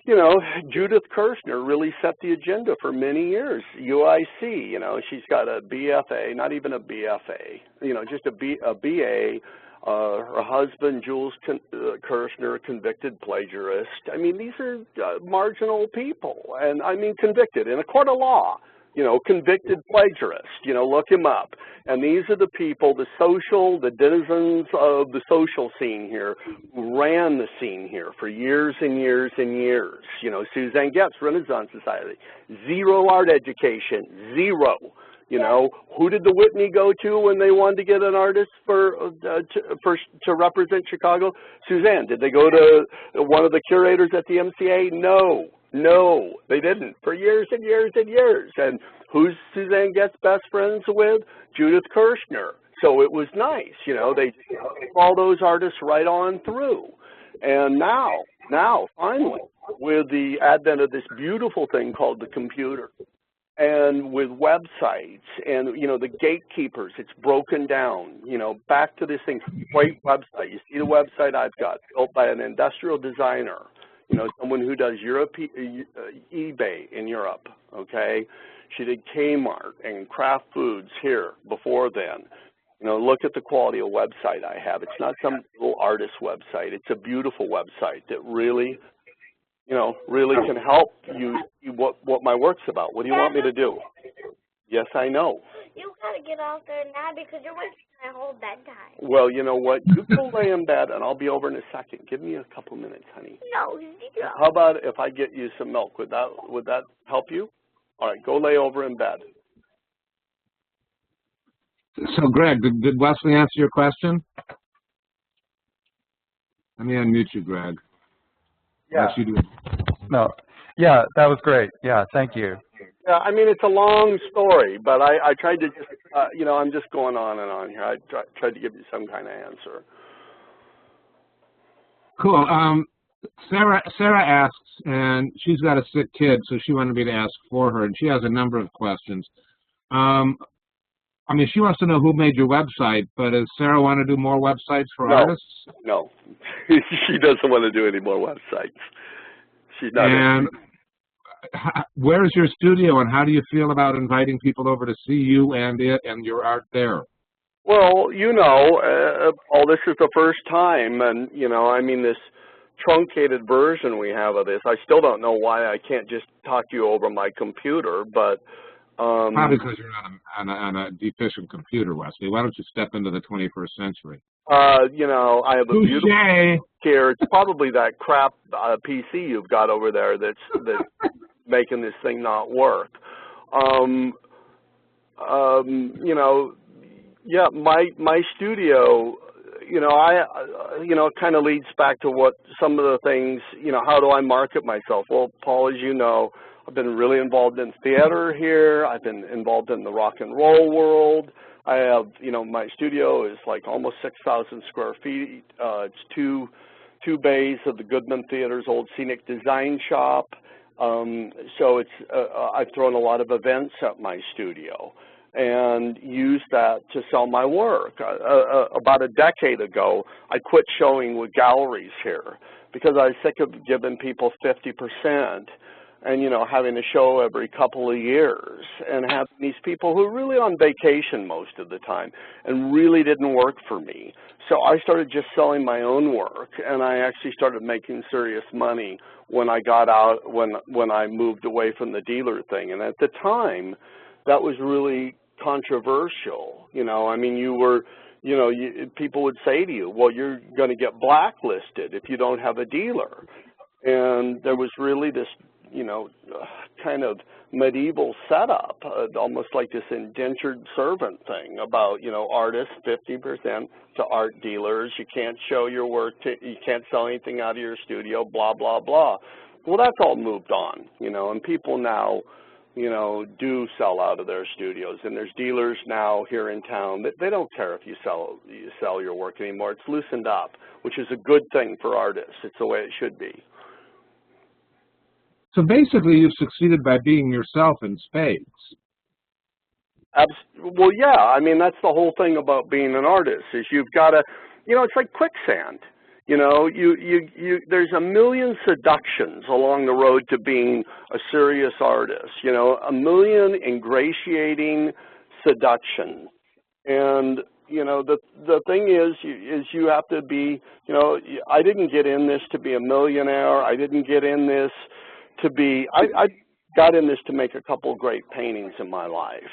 Speaker 2: you know, Judith Kirshner really set the agenda for many years. UIC, you know, she's got a BFA, not even a BFA, you know, just a BA. Her husband, Jules Kirshner, convicted plagiarist. I mean, these are marginal people, and I mean convicted in a court of law. You know, convicted plagiarist, you know, look him up. And these are the people, the denizens of the social scene here, who ran the scene here for years and years and years. You know, Suzanne Getz, Renaissance Society, zero art education, zero. You know, who did the Whitney go to when they wanted to get an artist to represent Chicago? Suzanne. Did they go to one of the curators at the MCA? No. No, they didn't, for years and years and years. And who's Suzanne Getz best friends with? Judith Kirshner. So it was nice, you know, they took all those artists right on through. And now, finally, with the advent of this beautiful thing called the computer, and with websites and, you know, the gatekeepers, it's broken down, you know, back to this thing, great website. You see the website I've got, built by an industrial designer. You know, someone who does eBay in Europe, okay? She did Kmart and Kraft Foods here before then. You know, look at the quality of website I have. It's not some little artist website. It's a beautiful website that really, you know, really can help you see what my work's about. What do you want me to do? Yes, I know.
Speaker 7: You gotta get out there now because you're wasting my whole bedtime.
Speaker 2: Well, you know what? You go lay in bed, and I'll be over in a second. Give me a couple minutes, honey.
Speaker 7: No, zero.
Speaker 2: How about if I get you some milk? Would that help you? All right, go lay over in bed.
Speaker 1: So, Greg, did Wesley answer your question? Let me unmute you, Greg.
Speaker 8: Yeah.
Speaker 1: Yes, you do.
Speaker 8: No. Yeah, that was great. Yeah, thank you.
Speaker 2: Yeah, I mean, it's a long story, but I tried to just, you know, I'm just going on and on here. I tried to give you some kind of answer.
Speaker 1: Cool. Sarah asks, and she's got a sick kid, so she wanted me to ask for her, and she has a number of questions. I mean, she wants to know who made your website, but does Sarah want to do more websites for artists?
Speaker 2: No, she doesn't want to do any more websites. She's not.
Speaker 1: And where is your studio, and how do you feel about inviting people over to see you and your art there?
Speaker 2: Well, you know, this is the first time, and, you know, I mean, this truncated version we have of this, I still don't know why I can't just talk to you over my computer, but...
Speaker 1: Probably because you're on a deficient computer, Wesley. Why don't you step into the 21st century?
Speaker 2: You know, I have a beautiful here. It's probably that crap PC you've got over there that's making this thing not work. You know, yeah, my studio, you know, it kind of leads back to what some of the things, you know, how do I market myself? Well, Paul, as you know, I've been really involved in theater here. I've been involved in the rock and roll world. I have, you know, my studio is like almost 6,000 square feet. It's two bays of the Goodman Theater's old scenic design shop. So it's, I've thrown a lot of events at my studio and used that to sell my work. About a decade ago, I quit showing with galleries here because I was sick of giving people 50%. And, you know, having a show every couple of years and having these people who are really on vacation most of the time and really didn't work for me. So I started just selling my own work, and I actually started making serious money when I got out, when I moved away from the dealer thing. And at the time, that was really controversial. You know, I mean, people would say to you, well, you're going to get blacklisted if you don't have a dealer. And there was really this, you know, kind of medieval setup, almost like this indentured servant thing about, you know, artists 50% to art dealers. You can't show your work, you can't sell anything out of your studio, blah, blah, blah. Well, that's all moved on, you know, and people now, you know, do sell out of their studios. And there's dealers now here in town that they don't care if you sell your work anymore. It's loosened up, which is a good thing for artists. It's the way it should be.
Speaker 1: So basically, you've succeeded by being yourself in spades.
Speaker 2: Well, yeah. I mean, that's the whole thing about being an artist is you've got to, you know, it's like quicksand. You know, there's a million seductions along the road to being a serious artist. You know, a million ingratiating seductions, and you know, the thing is you have to be. You know, I didn't get in this to be a millionaire. I didn't get in this to be, I got in this to make a couple of great paintings in my life.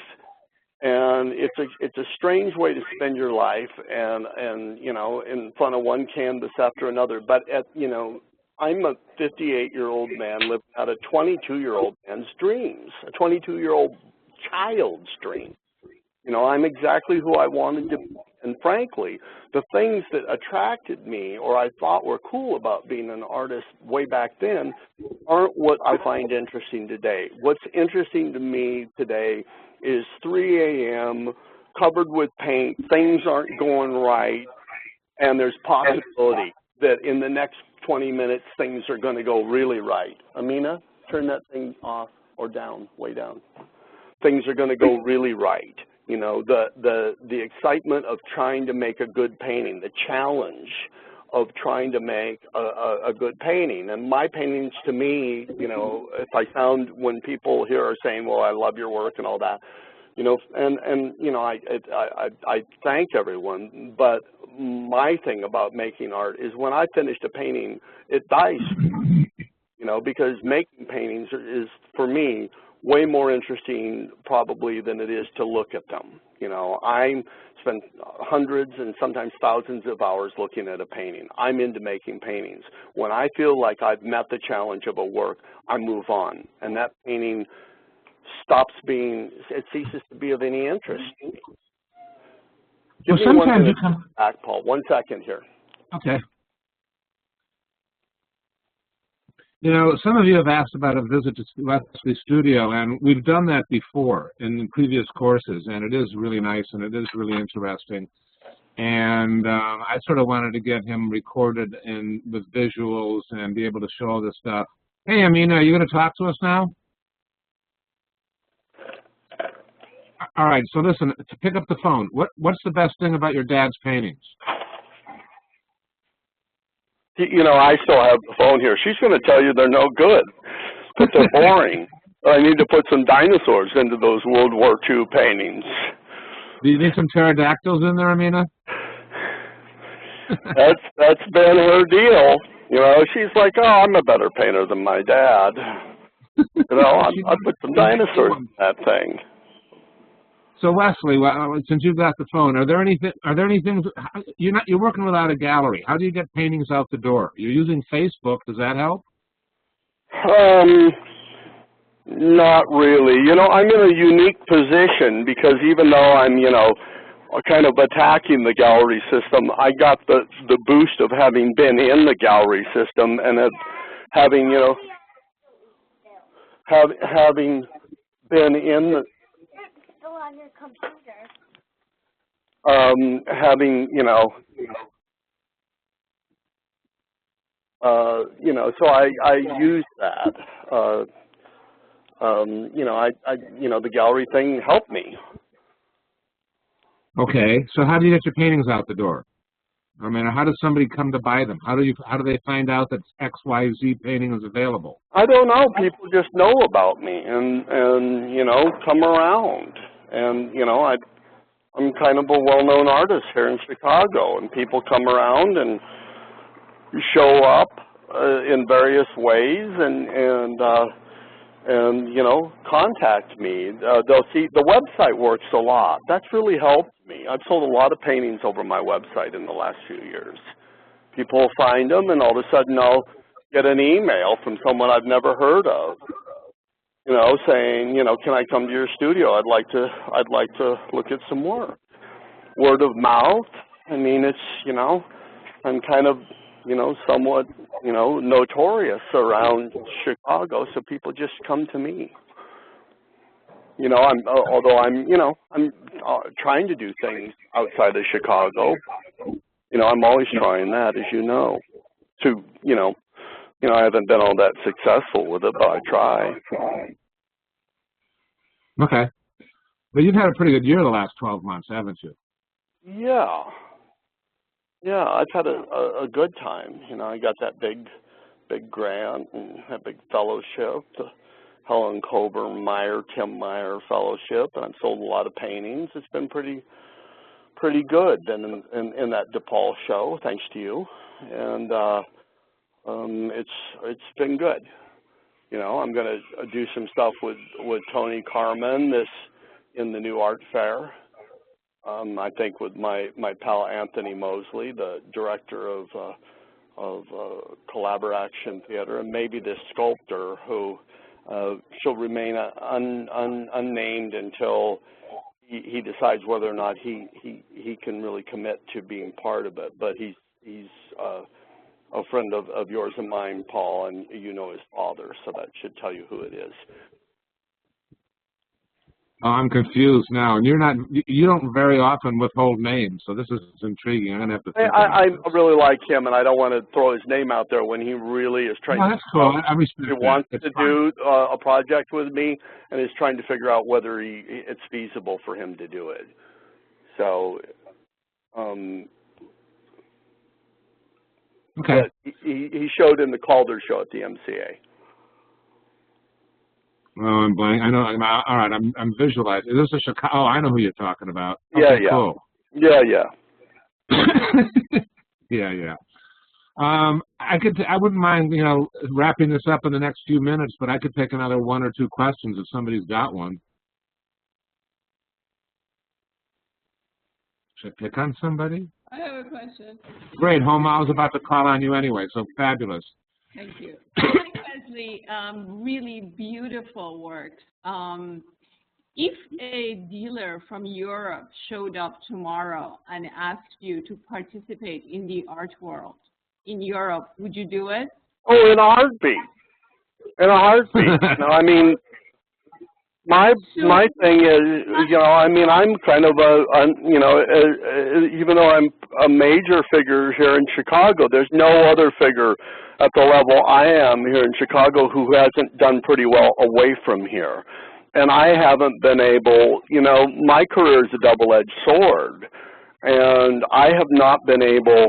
Speaker 2: And it's a strange way to spend your life and you know, in front of one canvas after another. But you know, I'm a 58-year-old man living out a 22-year-old man's dreams, a 22-year-old child's dream. You know, I'm exactly who I wanted to be. And frankly, the things that attracted me or I thought were cool about being an artist way back then aren't what I find interesting today. What's interesting to me today is 3 a.m., covered with paint, things aren't going right, and there's possibility that in the next 20 minutes things are going to go really right. Amina, turn that thing off or down, way down. Things are going to go really right. You know, the excitement of trying to make a good painting, the challenge of trying to make a good painting. And my paintings, to me, you know, if I found when people here are saying, well, I love your work and all that, you know, and you know, I thank everyone, but my thing about making art is when I finish a painting, it dies, you know, because making paintings is, for me, way more interesting probably than it is to look at them. You know, I spend hundreds and sometimes thousands of hours looking at a painting. I'm into making paintings. When I feel like I've met the challenge of a work, I move on. And that painting stops being, it ceases to be of any interest to me. Give me
Speaker 1: sometimes
Speaker 2: 1 minute
Speaker 1: you come
Speaker 2: back, Paul. 1 second here.
Speaker 1: Okay. You know, some of you have asked about a visit to Wesley Studio, and we've done that before in previous courses, and it is really nice and it is really interesting. And I sort of wanted to get him recorded with visuals and be able to show all this stuff. Hey, Amina, are you going to talk to us now? All right, so listen, to pick up the phone, what's the best thing about your dad's paintings?
Speaker 2: You know, I still have the phone here. She's going to tell you they're no good, that they're boring. I need to put some dinosaurs into those World War II paintings.
Speaker 1: Do you need some pterodactyls in there, Amina?
Speaker 2: That's been her deal. You know, she's like, oh, I'm a better painter than my dad. You know, I put some dinosaurs in that thing.
Speaker 1: So Wesley, well, since you've got the phone, are there any things you're working without a gallery? How do you get paintings out the door? You're using Facebook. Does that help?
Speaker 2: Not really. You know, I'm in a unique position because even though I'm, you know, kind of attacking the gallery system, I got the boost of having been in the gallery system and having, you know, having been in the
Speaker 7: on your computer.
Speaker 2: Having, you know, so I use that. You know, you know, the gallery thing helped me.
Speaker 1: Okay, so how do you get your paintings out the door? I mean, how does somebody come to buy them? How do they find out that XYZ painting is available?
Speaker 2: I don't know. People just know about me and you know, come around. And you know, I'm kind of a well-known artist here in Chicago, and people come around and show up in various ways and you know, contact me. They'll see the website works a lot. That's really helped me. I've sold a lot of paintings over my website in the last few years. People will find them, and all of a sudden I'll get an email from someone I've never heard of, you know, saying, you know, can I come to your studio? I'd like to look at some work. Word of mouth. I mean, it's, you know, I'm kind of, you know, somewhat, you know, notorious around Chicago, so people just come to me. You know, although I'm, you know, I'm trying to do things outside of Chicago. You know, I'm always trying that, as you know. You know, I haven't been all that successful with it, but I try.
Speaker 1: Okay. But you've had a pretty good year the last 12 months, haven't you?
Speaker 2: Yeah. Yeah, I've had a good time. You know, I got that big grant and that big fellowship, the Helen Coburn Tim Meyer Fellowship, and I've sold a lot of paintings. It's been pretty good in that DePaul show, thanks to you. And it's been good. You know, I'm going to do some stuff with Tony Carmen in the new art fair. I think with my pal Anthony Mosley, the director of Collaboration Theater, and maybe this sculptor who shall remain unnamed until he decides whether or not he can really commit to being part of it. But he's a friend of yours and mine, Paul, and you know his father, so that should tell you who it is.
Speaker 1: Oh, I'm confused now, and you don't very often withhold names, so this is intriguing. I'm gonna have to think
Speaker 2: I really like him, and I don't want to throw his name out there when he really is trying
Speaker 1: that's cool. I respect
Speaker 2: he
Speaker 1: that.
Speaker 2: wants to do a project with me, and is trying to figure out whether it's feasible for him to do it. So,
Speaker 1: okay.
Speaker 2: He showed in the Calder show at the MCA.
Speaker 1: Oh, I'm blank. I know. All right, I'm visualizing. Is this a Chicago? Oh, I know who you're talking about. Okay,
Speaker 2: yeah, yeah.
Speaker 1: Cool.
Speaker 2: Yeah.
Speaker 1: Yeah. I wouldn't mind, you know, wrapping this up in the next few minutes, but I could take another one or two questions if somebody's got one. Should I pick on somebody?
Speaker 9: I have a question.
Speaker 1: Great, Homa. I was about to call on you anyway, so fabulous.
Speaker 9: Thank you. Wesley, really beautiful work. If a dealer from Europe showed up tomorrow and asked you to participate in the art world in Europe, would you do it?
Speaker 2: Oh, in a heartbeat. In a heartbeat. No, I mean, my thing is, you know, I mean, I'm kind of you know, even though I'm a major figure here in Chicago, there's no other figure at the level I am here in Chicago who hasn't done pretty well away from here. And I haven't been able, you know, my career is a double-edged sword. And I have not been able,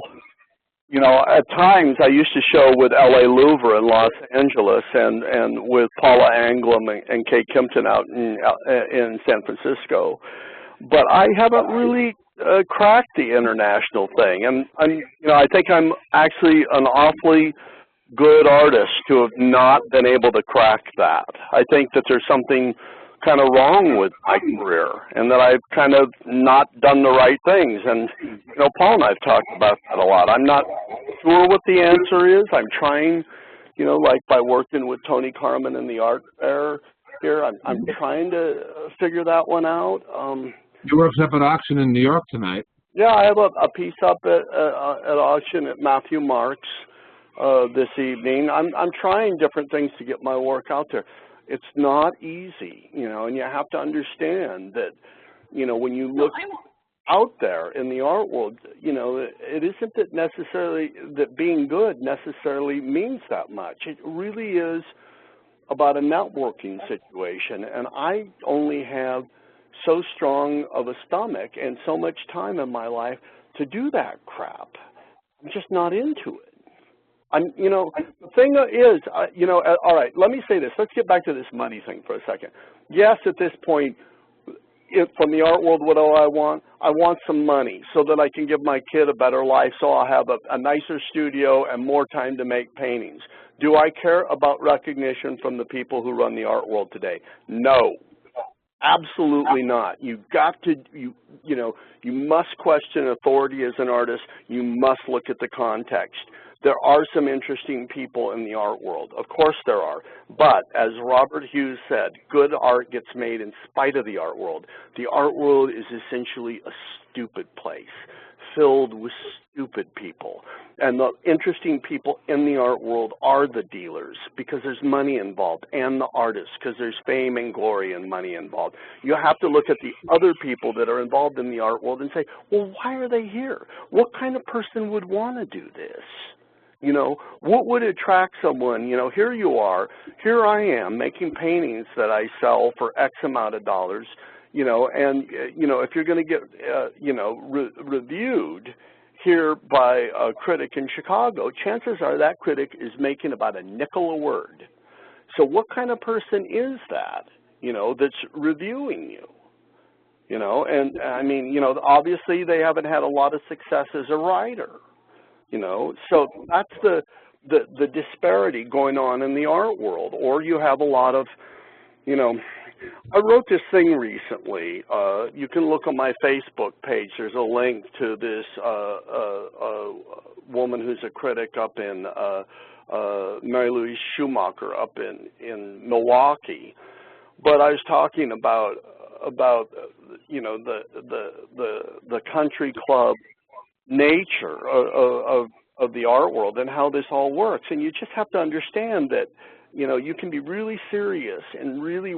Speaker 2: you know, at times I used to show with LA Louver in Los Angeles and with Paula Anglum and Kay Kimpton out in San Francisco. But I haven't really cracked the international thing. And you know, I think I'm actually an awfully good artist to have not been able to crack that. I think that there's something kind of wrong with my career and that I've kind of not done the right things. And, you know, Paul and I have talked about that a lot. I'm not sure what the answer is. I'm trying, you know, like by working with Tony Carmen in the art fair here, I'm trying to figure that one out.
Speaker 1: You worked up at auction in New York tonight.
Speaker 2: Yeah, I have a piece up at auction at Matthew Marks this evening. I'm trying different things to get my work out there. It's not easy, you know, and you have to understand that, you know, when you look out there in the art world, you know, it isn't that necessarily that being good necessarily means that much. It really is about a networking situation, and I only have so strong of a stomach and so much time in my life to do that crap. I'm just not into it. You know, the thing is, you know, all right, let me say this. Let's get back to this money thing for a second. Yes, at this point, from the art world, what do I want? I want some money so that I can give my kid a better life, so I'll have a nicer studio and more time to make paintings. Do I care about recognition from the people who run the art world today? No. Absolutely not. You've got to, you know, you must question authority as an artist. You must look at the context. There are some interesting people in the art world. Of course there are. But as Robert Hughes said, good art gets made in spite of the art world. The art world is essentially a stupid place, filled with stupid people. And the interesting people in the art world are the dealers, because there's money involved, and the artists, because there's fame and glory and money involved. You have to look at the other people that are involved in the art world and say, well, why are they here? What kind of person would want to do this? You know, what would attract someone? You know, here you are, here I am making paintings that I sell for X amount of dollars, you know, and, you know, if you're going to get, you know, reviewed here by a critic in Chicago, chances are that critic is making about a nickel a word. So what kind of person is that, you know, that's reviewing you? You know, and I mean, you know, obviously they haven't had a lot of success as a writer. You know, so that's the disparity going on in the art world. Or you have a lot of, you know, I wrote this thing recently. You can look on my Facebook page. There's a link to this woman who's a critic up in Mary Louise Schumacher up in Milwaukee. But I was talking about you know, the country club nature of the art world and how this all works. And you just have to understand that, you know, you can be really serious and really,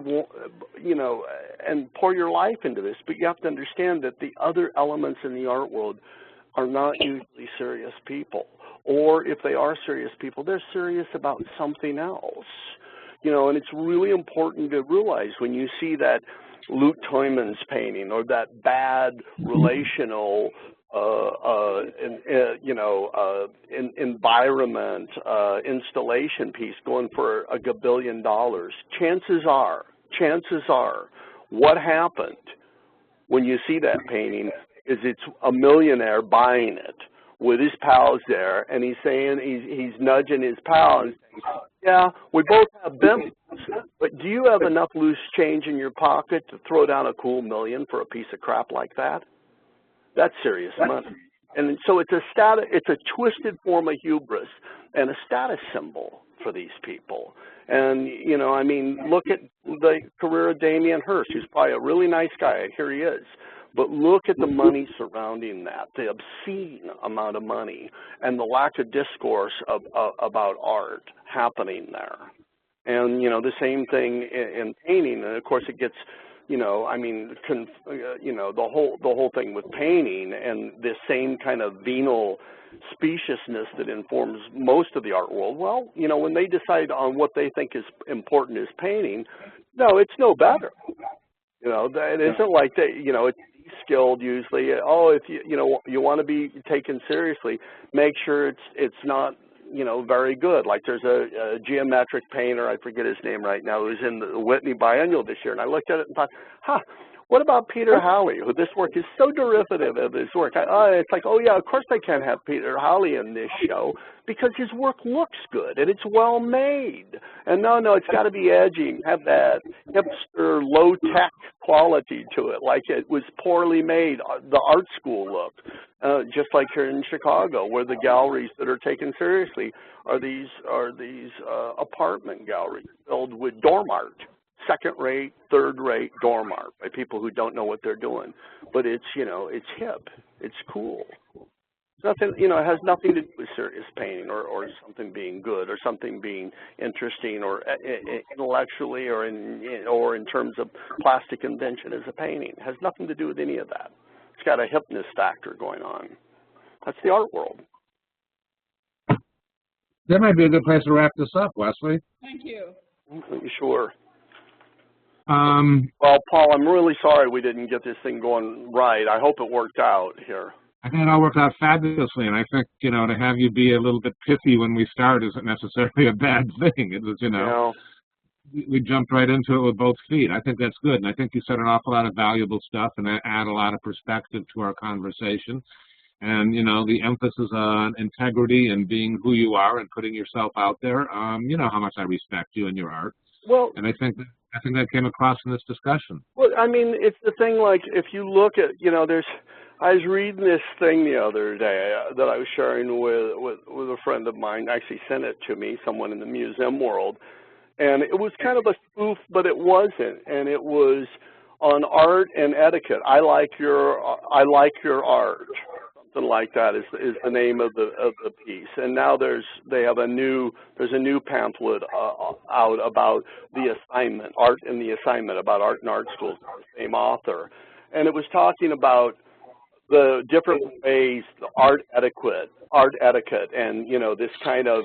Speaker 2: you know, and pour your life into this, but you have to understand that the other elements in the art world are not usually serious people. Or if they are serious people, they're serious about something else. You know, and it's really important to realize when you see that Lut Toyman's painting or that bad relational environment installation piece going for $1 gabillion, chances are, what happened when you see that painting is it's a millionaire buying it with his pals there, and he's saying, he's nudging his pal and saying, yeah, we both have Bentleys, but do you have enough loose change in your pocket to throw down a cool $1 million for a piece of crap like that? That's serious money. And so it's a twisted form of hubris and a status symbol for these people. And, you know, I mean, look at the career of Damien Hirst, who's probably a really nice guy. Here he is. But look at the money surrounding that, the obscene amount of money and the lack of discourse about art happening there. And, you know, the same thing in painting. And, of course, it gets, you know, I mean, you know, the whole thing with painting and this same kind of venal speciousness that informs most of the art world. Well, you know, when they decide on what they think is important as painting, no, it's no better. You know, it isn't like they, you know, it's skilled usually. Oh, if you know, you want to be taken seriously, make sure it's not, you know, very good. Like there's a geometric painter, I forget his name right now, who's in the Whitney Biennial this year, and I looked at it and thought, What about Peter Howley, who this work is so derivative of his work? It's like, oh yeah, of course I can't have Peter Howley in this show because his work looks good and it's well made. And no, it's got to be edgy, have that hipster, low-tech quality to it, like it was poorly made, the art school look. Just like here in Chicago, where the galleries that are taken seriously are these apartment galleries filled with dorm art. Second-rate, third-rate dorm art by people who don't know what they're doing. But it's, it's hip, it's cool. Nothing, it has nothing to do with serious painting or something being good or something being interesting or intellectually or in terms of plastic invention as a painting. It has nothing to do with any of that. It's got a hipness factor going on. That's the art world.
Speaker 1: That might be a good place to wrap this up, Wesley.
Speaker 9: Thank you.
Speaker 2: Sure. Well, Paul, I'm really sorry we didn't get this thing going right. I hope it worked out here.
Speaker 1: I think it all worked out fabulously, and I think, to have you be a little bit pithy when we start isn't necessarily a bad thing. It was, we jumped right into it with both feet. I think that's good, and I think you said an awful lot of valuable stuff and add a lot of perspective to our conversation. And, the emphasis on integrity and being who you are and putting yourself out there, you know how much I respect you and your art.
Speaker 2: Well,
Speaker 1: and I think that came across in this discussion.
Speaker 2: Well, I mean, it's the thing, like, if you look at, I was reading this thing the other day that I was sharing with a friend of mine, actually sent it to me, someone in the museum world, and it was kind of a spoof, but it wasn't, and it was on art and etiquette. I like your art. Something like that is the name of the piece. And now there's a new pamphlet out about the assignment, art and the assignment, about art and art schools, the same author. And it was talking about the different ways, the art etiquette, and this kind of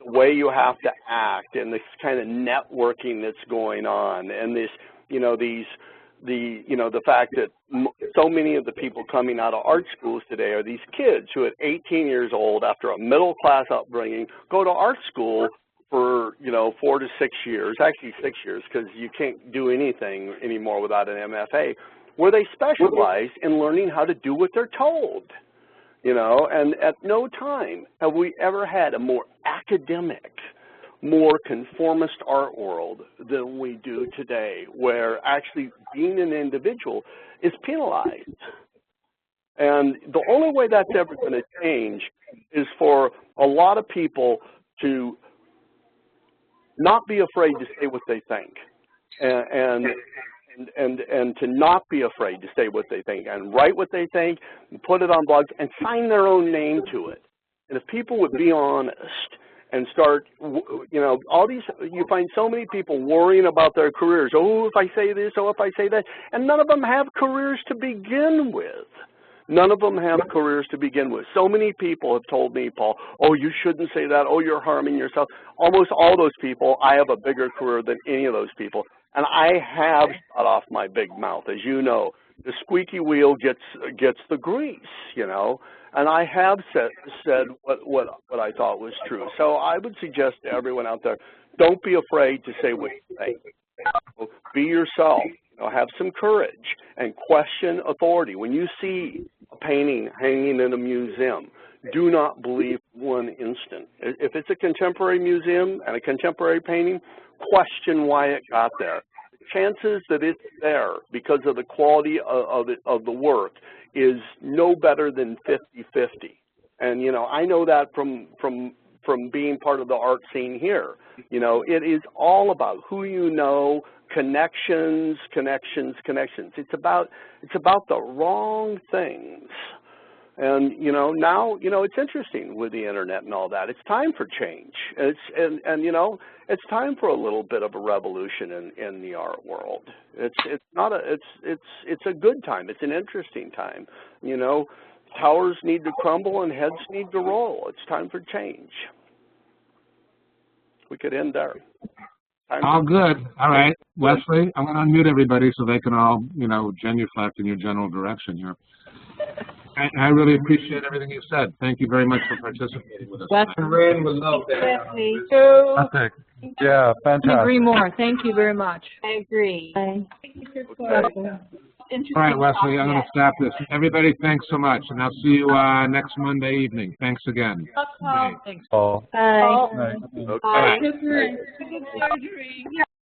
Speaker 2: way you have to act, and this kind of networking that's going on, and this, the fact that so many of the people coming out of art schools today are these kids who at 18 years old, after a middle class upbringing, go to art school for 4 to 6 years, actually 6 years, because you can't do anything anymore without an MFA, where they specialize in learning how to do what they're told. And at no time have we ever had a more academic, more conformist art world than we do today, where actually being an individual is penalized. And the only way that's ever going to change is for a lot of people to not be afraid to say what they think, and to not be afraid to say what they think and write what they think and put it on blogs and sign their own name to it. And if people would be honest and start, all these, you find so many people worrying about their careers. Oh, if I say this, oh, if I say that. And none of them have careers to begin with. None of them have careers to begin with. So many people have told me, Paul, oh, you shouldn't say that. Oh, you're harming yourself. Almost all those people, I have a bigger career than any of those people. And I have shut off my big mouth, as you know. The squeaky wheel gets the grease, And I have said what I thought was true. So I would suggest to everyone out there, don't be afraid to say what you think. Be yourself. Have some courage and question authority. When you see a painting hanging in a museum, do not believe one instant. If it's a contemporary museum and a contemporary painting, question why it got there. The chances that it's there because of the quality of the work is no better than 50-50. And, I know that from being part of the art scene here. It is all about who you know, connections. It's about the wrong things. And, now, it's interesting with the internet and all that. It's time for change. It's time for a little bit of a revolution in the art world. It's a good time. It's an interesting time. Towers need to crumble and heads need to roll. It's time for change. We could end there.
Speaker 1: All good. All right, Wesley, I'm going to unmute everybody so they can all, genuflect in your general direction here. I really appreciate everything you said. Thank you very much for participating with us.
Speaker 4: Ren would love that.
Speaker 3: Wesley, too.
Speaker 8: Fantastic. Yeah, fantastic.
Speaker 3: I agree more. Thank you very much.
Speaker 10: I agree.
Speaker 3: Bye.
Speaker 10: Thank you for
Speaker 9: interesting.
Speaker 1: All right, Wesley, I'm going to
Speaker 9: yet.
Speaker 1: stop this. Everybody, thanks so much, and I'll see you next Monday evening. Thanks again.
Speaker 3: Thanks.
Speaker 8: Paul.
Speaker 3: Bye.
Speaker 8: Night.
Speaker 2: Okay.
Speaker 1: Bye.
Speaker 5: Good surgery.